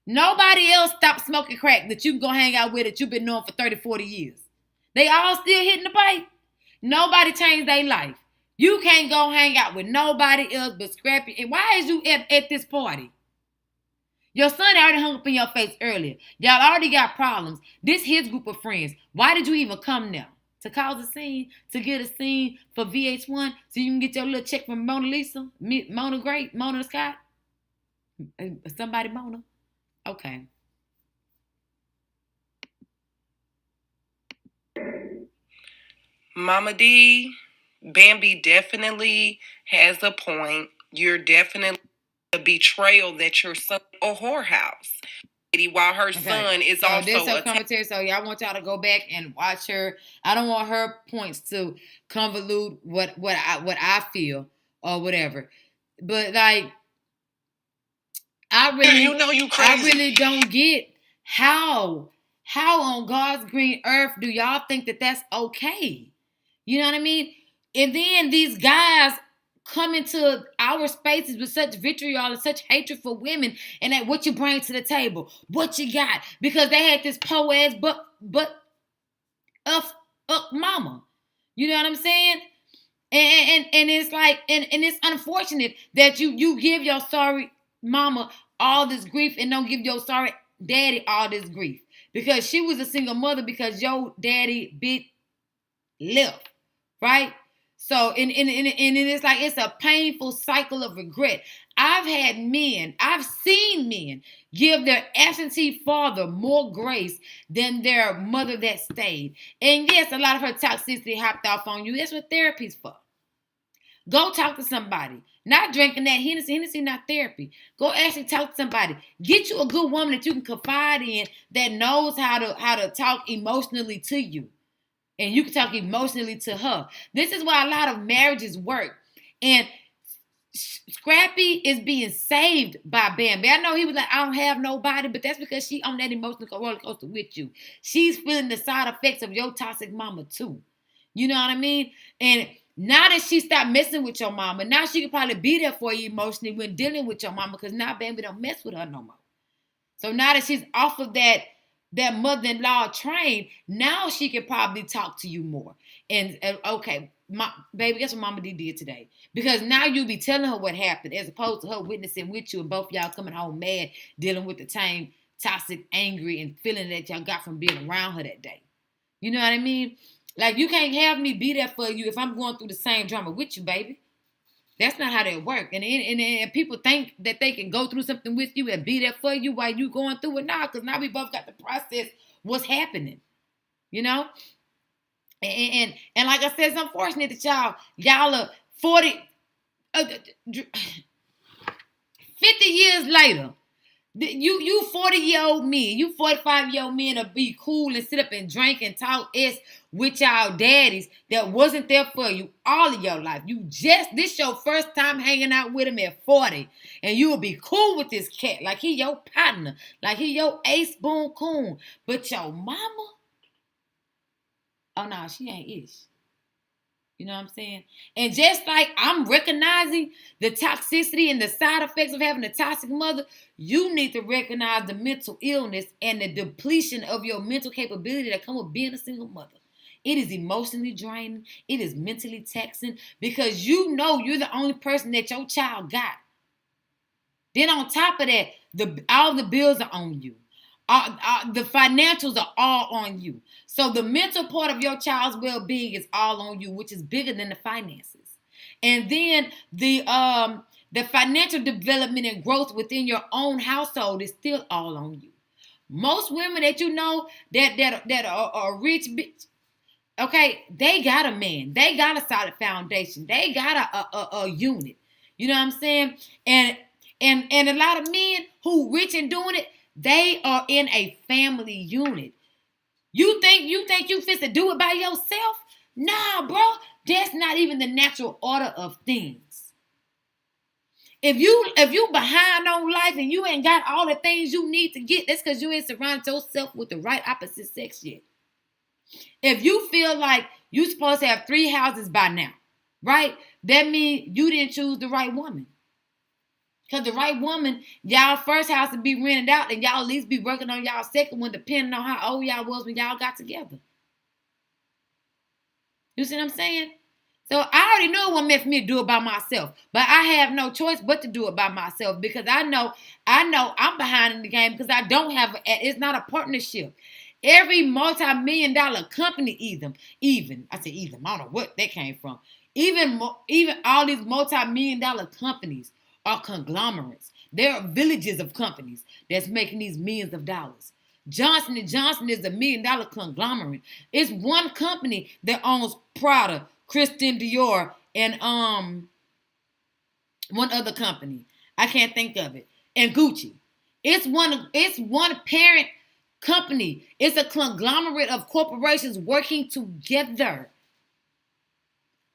Nobody else stopped smoking crack that you can go hang out with that you've been knowing for 30, 40 years. They all still hitting the pipe. Nobody changed their life. You can't go hang out with nobody else but Scrappy. And why is you at this party? Your son already hung up in your face earlier. Y'all already got problems. This his group of friends. Why did you even come now? To cause a scene? To get a scene for VH1 so you can get your little check from Mona Lisa? Mona Great? Mona Scott? Somebody Mona? Okay. Mama Dee, Bambi definitely has a point. You're definitely a betrayal that your son a whorehouse. While her son is also this her commentary. So I want y'all to go back and watch her. I don't want her points to convolute what I feel or whatever. But like I really don't get How on God's green earth do y'all think that that's okay? You know what I mean? And then these guys come into our spaces with such vitriol and such hatred for women, and that what you bring to the table, what you got, because they had this po ass but up mama. You know what I'm saying? And it's like, and it's unfortunate that you give your sorry mama all this grief and don't give your sorry daddy all this grief, because she was a single mother because your daddy bit left, right? So and it's like it's a painful cycle of regret. I've seen men give their absentee father more grace than their mother that stayed. And yes, a lot of her toxicity hopped off on you. That's what therapy's for. Go talk to somebody. Not drinking that Hennessy. Hennessy not therapy. Go actually talk to somebody. Get you a good woman that you can confide in, that knows how to talk emotionally to you. And you can talk emotionally to her. This is why a lot of marriages work. And Scrappy is being saved by Bambi. I know he was like, I don't have nobody, but that's because she on that emotional roller coaster with you. She's feeling the side effects of your toxic mama too. You know what I mean? And now that she stopped messing with your mama, now she can probably be there for you emotionally when dealing with your mama, because now Bambi don't mess with her no more. So now that she's off of that mother-in-law train, now she can probably talk to you more. And okay, baby, guess what Mama Dee did today? Because now you'll be telling her what happened, as opposed to her witnessing with you and both y'all coming home mad, dealing with the same toxic, angry, and feeling that y'all got from being around her that day. You know what I mean? Like, you can't have me be there for you if I'm going through the same drama with you, baby. That's not how that works. And people think that they can go through something with you and be there for you while you going through it. Nah, because now we both got to process what's happening. You know? And like I said, it's unfortunate that y'all are 50 years later. You 40-year-old men, you 45-year-old men to be cool and sit up and drink and talk with y'all daddies that wasn't there for you all of your life. This your first time hanging out with him at 40, and you will be cool with this cat like he your partner, like he your ace boon coon. But your mama, oh no, she ain't ish. You know what I'm saying? And just like I'm recognizing the toxicity and the side effects of having a toxic mother, you need to recognize the mental illness and the depletion of your mental capability that come with being a single mother. It is emotionally draining. It is mentally taxing, because you know you're the only person that your child got. Then on top of that, all the bills are on you. The financials are all on you. So the mental part of your child's well-being is all on you, which is bigger than the finances. And then the financial development and growth within your own household is still all on you. Most women that you know that are rich bitch, okay, they got a man. They got a solid foundation. They got a unit. You know what I'm saying? And a lot of men who rich and doing it, they are in a family unit. You think you fit to do it by yourself? Nah, bro. That's not even the natural order of things. If you behind on life and you ain't got all the things you need to get, that's because you ain't surrounded yourself with the right opposite sex yet. If you feel like you supposed to have 3 houses by now, right? That means you didn't choose the right woman. Because the right woman, y'all first house would be rented out, and y'all at least be working on y'all second one, depending on how old y'all was when y'all got together. You see what I'm saying? So I already know it wasn't meant for me to do it by myself. But I have no choice but to do it by myself, because I know I'm behind in the game, because I don't have, it's not a partnership. Every multi-million-dollar company, even, I don't know what that came from. Even all these multi-million-dollar companies are conglomerates. There are villages of companies that's making these millions of dollars. Johnson & Johnson is a $1 million conglomerate. It's one company that owns Prada, Christian Dior, and one other company. I can't think of it. And Gucci. It's one parent company. It's a conglomerate of corporations working together.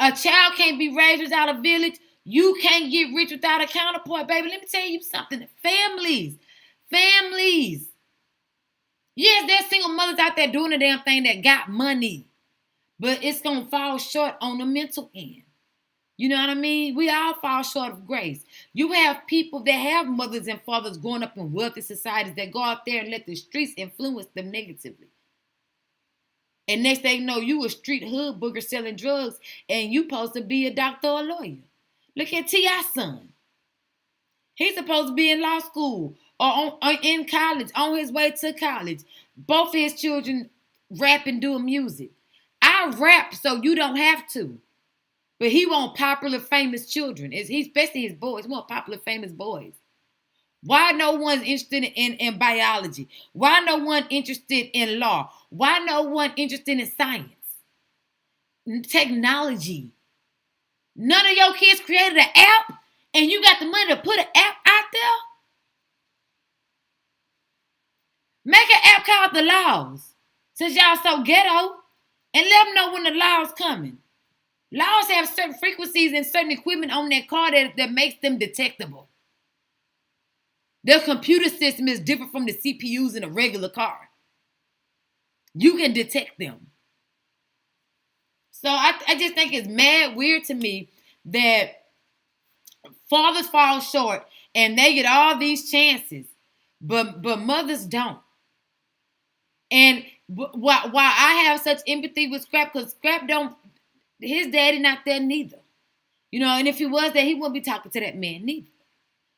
A child can't be raised without a village. You can't get rich without a counterpart, baby. Let me tell you something. Families. Yes, there's single mothers out there doing the damn thing that got money. But it's going to fall short on the mental end. You know what I mean? We all fall short of grace. You have people that have mothers and fathers growing up in wealthy societies that go out there and let the streets influence them negatively. And next thing you know, you a street hood booger selling drugs and you supposed to be a doctor or a lawyer. Look at T.I.'s son. He's supposed to be in law school or in college, on his way to college. Both of his children rap and doing music. I rap so you don't have to. But he want popular, famous children. Especially his boys. He want popular, famous boys. Why no one's interested in biology? Why no one interested in law? Why no one interested in science? Technology. None of your kids created an app and you got the money to put an app out there? Make an app called The Laws. Since y'all so ghetto. And let them know when the law's coming. Laws have certain frequencies and certain equipment on their car that makes them detectable. Their computer system is different from the CPUs in a regular car. You can detect them. So I just think it's mad weird to me that fathers fall short and they get all these chances, but mothers don't. And why I have such empathy with Scrap, because Scrap his daddy not there neither. You know, and if he was there, he wouldn't be talking to that man neither.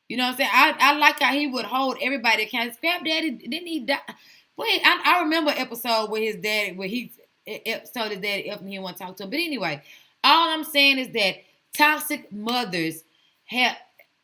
You know what I'm saying? I like how he would hold everybody accountable. Scrap daddy, didn't he die? Wait, I remember an episode where his daddy told his daddy up and he didn't want to talk to him. But anyway, all I'm saying is that toxic mothers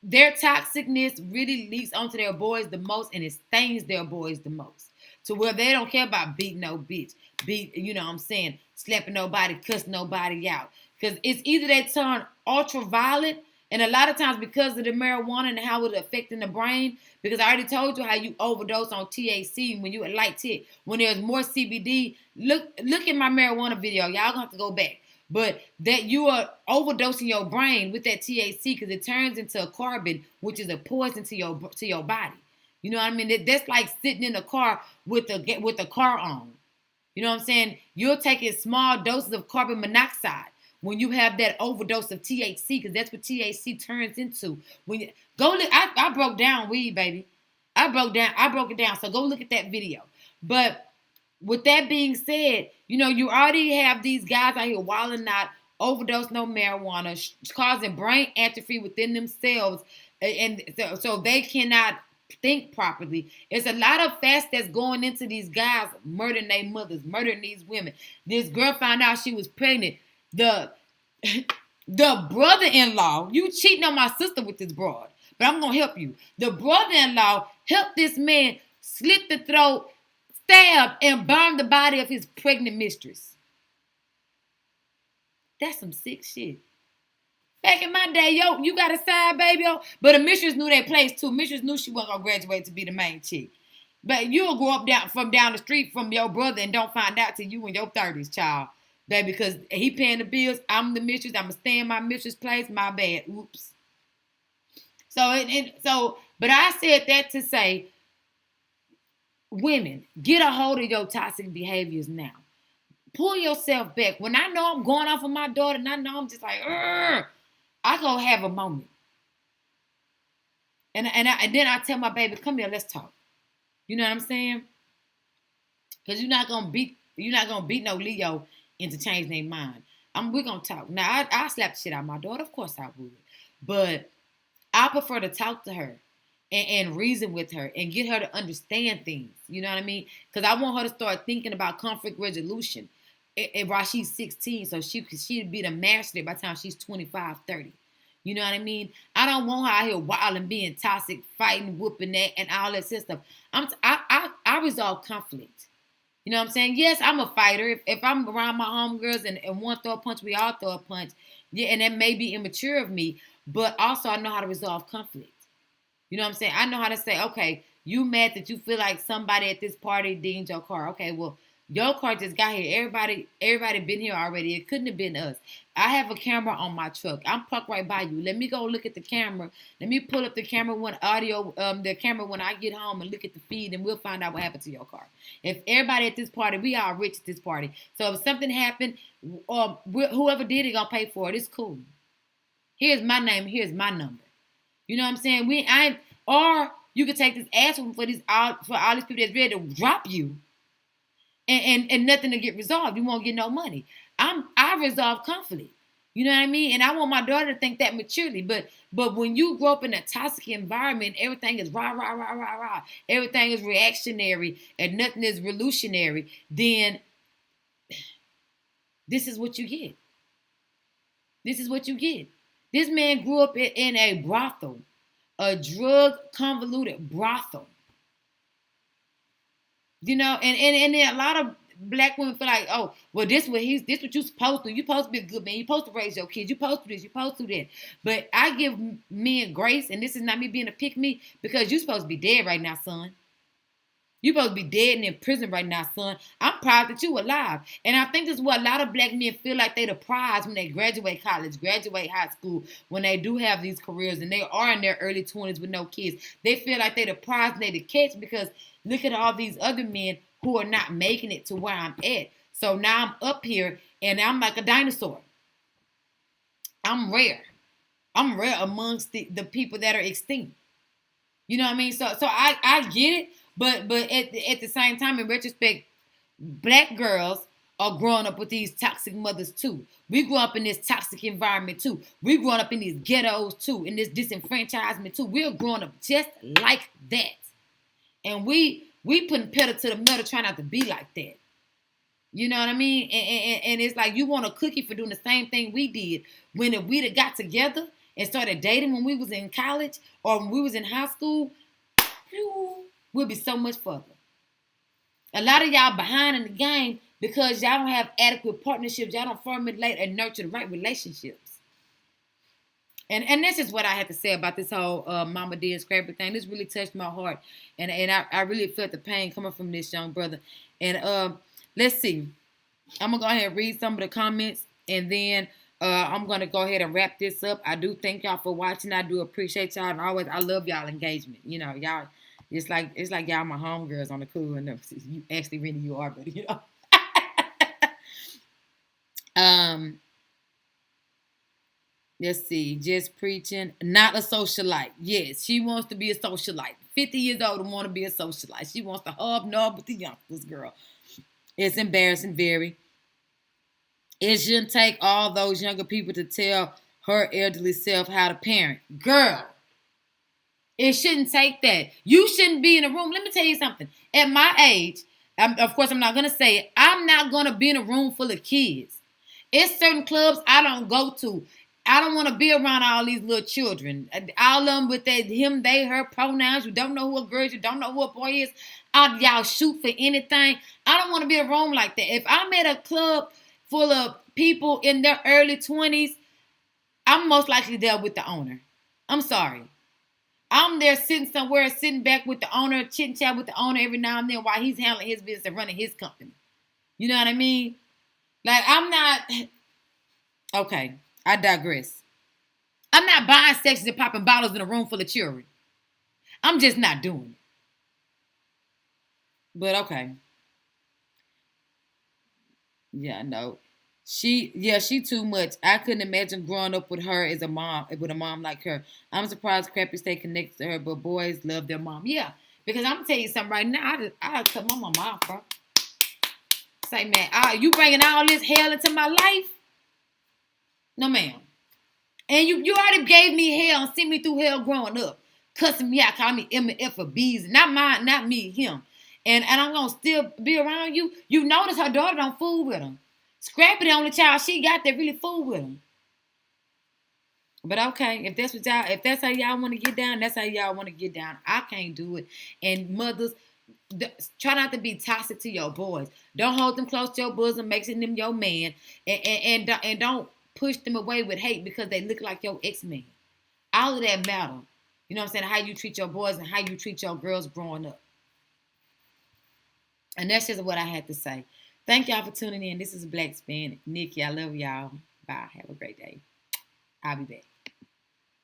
their toxicness really leaks onto their boys the most, and it stains their boys the most. To where they don't care about beating no bitch, you know what I'm saying, slapping nobody, cussing nobody out. Because it's either they turn ultra violent, and a lot of times because of the marijuana and how it's affecting the brain, because I already told you how you overdose on THC when you a light tip. When there's more CBD, look at my marijuana video. Y'all gonna have to go back. But that you are overdosing your brain with that THC because it turns into a carbon, which is a poison to your body. You know what I mean? That's like sitting in a car with the car on. You know what I'm saying? You're taking small doses of carbon monoxide when you have that overdose of THC, because that's what THC turns into. When you go look, I broke down weed, baby. I broke it down. So go look at that video. But with that being said, you know, you already have these guys out here wilding out, overdose no marijuana, causing brain atrophy within themselves, and so they cannot think properly. It's a lot of fast that's going into these guys murdering their mothers, murdering these women. This girl found out she was pregnant. The brother-in-law, you cheating on my sister with this broad, but I'm gonna help you. The brother-in-law helped this man slit the throat, stab, and burn the body of his pregnant mistress. That's some sick shit. Back in my day, you got a side baby, but the mistress knew their place too. Mistress knew she wasn't gonna graduate to be the main chick. But you'll grow up down the street from your brother and don't find out till you in your 30s, child. Baby, because he paying the bills, I'm the mistress, I'm gonna stay in my mistress' place, my bad, oops. But I said that to say, women, get a hold of your toxic behaviors now. Pull yourself back. When I know I'm going off of my daughter and I know I'm just like, I go have a moment. And then I tell my baby, come here, let's talk. You know what I'm saying? Because you're not gonna beat no Leo into change their mind. We're gonna talk. Now I slap the shit out of my daughter, of course I would. But I prefer to talk to her and reason with her and get her to understand things. You know what I mean? Because I want her to start thinking about conflict resolution while she's 16, so she'd be the master by the time she's 25, 30. You know what I mean? I don't want her out here wild and being toxic, fighting, whooping that, and all that stuff. I resolve conflict. You know what I'm saying? Yes, I'm a fighter. If I'm around my homegirls and one throw a punch, we all throw a punch. Yeah, and that may be immature of me, but also I know how to resolve conflict. You know what I'm saying? I know how to say, okay, you mad that you feel like somebody at this party dinged your car. Okay, well, Your car just got here. Everybody been here already. It couldn't have been us. I have a camera on my truck. I'm parked right by you. Let me go look at the camera. Let me pull up the camera when the camera when I get home and look at the feed, and we'll find out what happened to your car. If everybody at this party, we all rich at this party. So if something happened, whoever did it gonna pay for it. It's cool. Here's my name. Here's my number. You know what I'm saying? Or you could take this ass for all these people that's ready to drop you. And nothing to get resolved. You won't get no money. I resolve conflict. You know what I mean? And I want my daughter to think that maturely. But when you grow up in a toxic environment, everything is rah, rah, rah, rah, rah. Everything is reactionary and nothing is revolutionary. Then this is what you get. This is what you get. This man grew up in a brothel, a drug-convoluted brothel. You know, and then a lot of black women feel like, oh, well, this what you're supposed to do. You're supposed to be a good man. You're supposed to raise your kids. You're supposed to do this. You're supposed to do that. But I give men grace, and this is not me being a pick-me, because you're supposed to be dead right now, son. You're supposed to be dead and in prison right now, son. I'm proud that you're alive. And I think this is what a lot of black men feel like they the prize when they graduate college, graduate high school, when they do have these careers, and they are in their early 20s with no kids. They feel like they the prize and they the catch, because look at all these other men who are not making it to where I'm at. So now I'm up here and I'm like a dinosaur. I'm rare. I'm rare amongst the people that are extinct. You know what I mean? So I get it, but at the same time, in retrospect, black girls are growing up with these toxic mothers too. We grew up in this toxic environment too. We growing up in these ghettos too, in this disenfranchisement too. We're growing up just like that. And we putting pedal to the metal, trying not to be like that. You know what I mean? And it's like you want a cookie for doing the same thing we did. When if we'd have got together and started dating when we was in college or when we was in high school, we'll be so much further. A lot of y'all behind in the game because y'all don't have adequate partnerships. Y'all don't formulate and nurture the right relationships. And this is what I had to say about this whole Mama Dee and Scrappy thing. This really touched my heart. And I really felt the pain coming from this young brother. And let's see. I'm going to go ahead and read some of the comments. And then I'm going to go ahead and wrap this up. I do thank y'all for watching. I do appreciate y'all. And I love y'all engagement. You know, y'all, it's like y'all my homegirls on the cool. And you actually really you are, but you know. Let's see. Just preaching. Not a socialite. Yes, she wants to be a socialite. 50 years old and want to be a socialite. She wants to hobnob with the youngsters, girl. It's embarrassing, very. It shouldn't take all those younger people to tell her elderly self how to parent. Girl, it shouldn't take that. You shouldn't be in a room. Let me tell you something. At my age, of course, I'm not going to say it. I'm not going to be in a room full of kids. It's certain clubs I don't go to. I don't want to be around all these little children. All of them with that him, they, her pronouns. You don't know who a girl is. You don't know who a boy is. Y'all shoot for anything. I don't want to be in a room like that. If I'm at a club full of people in their early 20s, I'm most likely there with the owner. I'm sorry. I'm there sitting somewhere, sitting back with the owner, chit-chat with the owner every now and then while he's handling his business and running his company. You know what I mean? Like, I'm not... Okay. I digress. I'm not buying sections and popping bottles in a room full of children. I'm just not doing it. But okay. Yeah, no. She too much. I couldn't imagine growing up with her as a mom, with a mom like her. I'm surprised Scrappy stay connected to her, but boys love their mom. Yeah, because I'm gonna tell you something right now. I cut my mom off, bro. Say, man, you bringing all this hell into my life? No, ma'am. And you already gave me hell and sent me through hell growing up. Cussing me out, calling me M and F for B's. Not mine, not me, him. And I'm going to still be around you. You notice her daughter don't fool with him. Scrappy the only child she got that really fool with him. But okay, if that's how y'all want to get down, that's how y'all want to get down. I can't do it. And mothers, try not to be toxic to your boys. Don't hold them close to your bosom, making them your man. And don't push them away with hate because they look like your ex-man. All of that matter. You know what I'm saying? How you treat your boys and how you treat your girls growing up. And that's just what I had to say. Thank y'all for tuning in. This is Blackman. Nikki, I love y'all. Bye. Have a great day. I'll be back.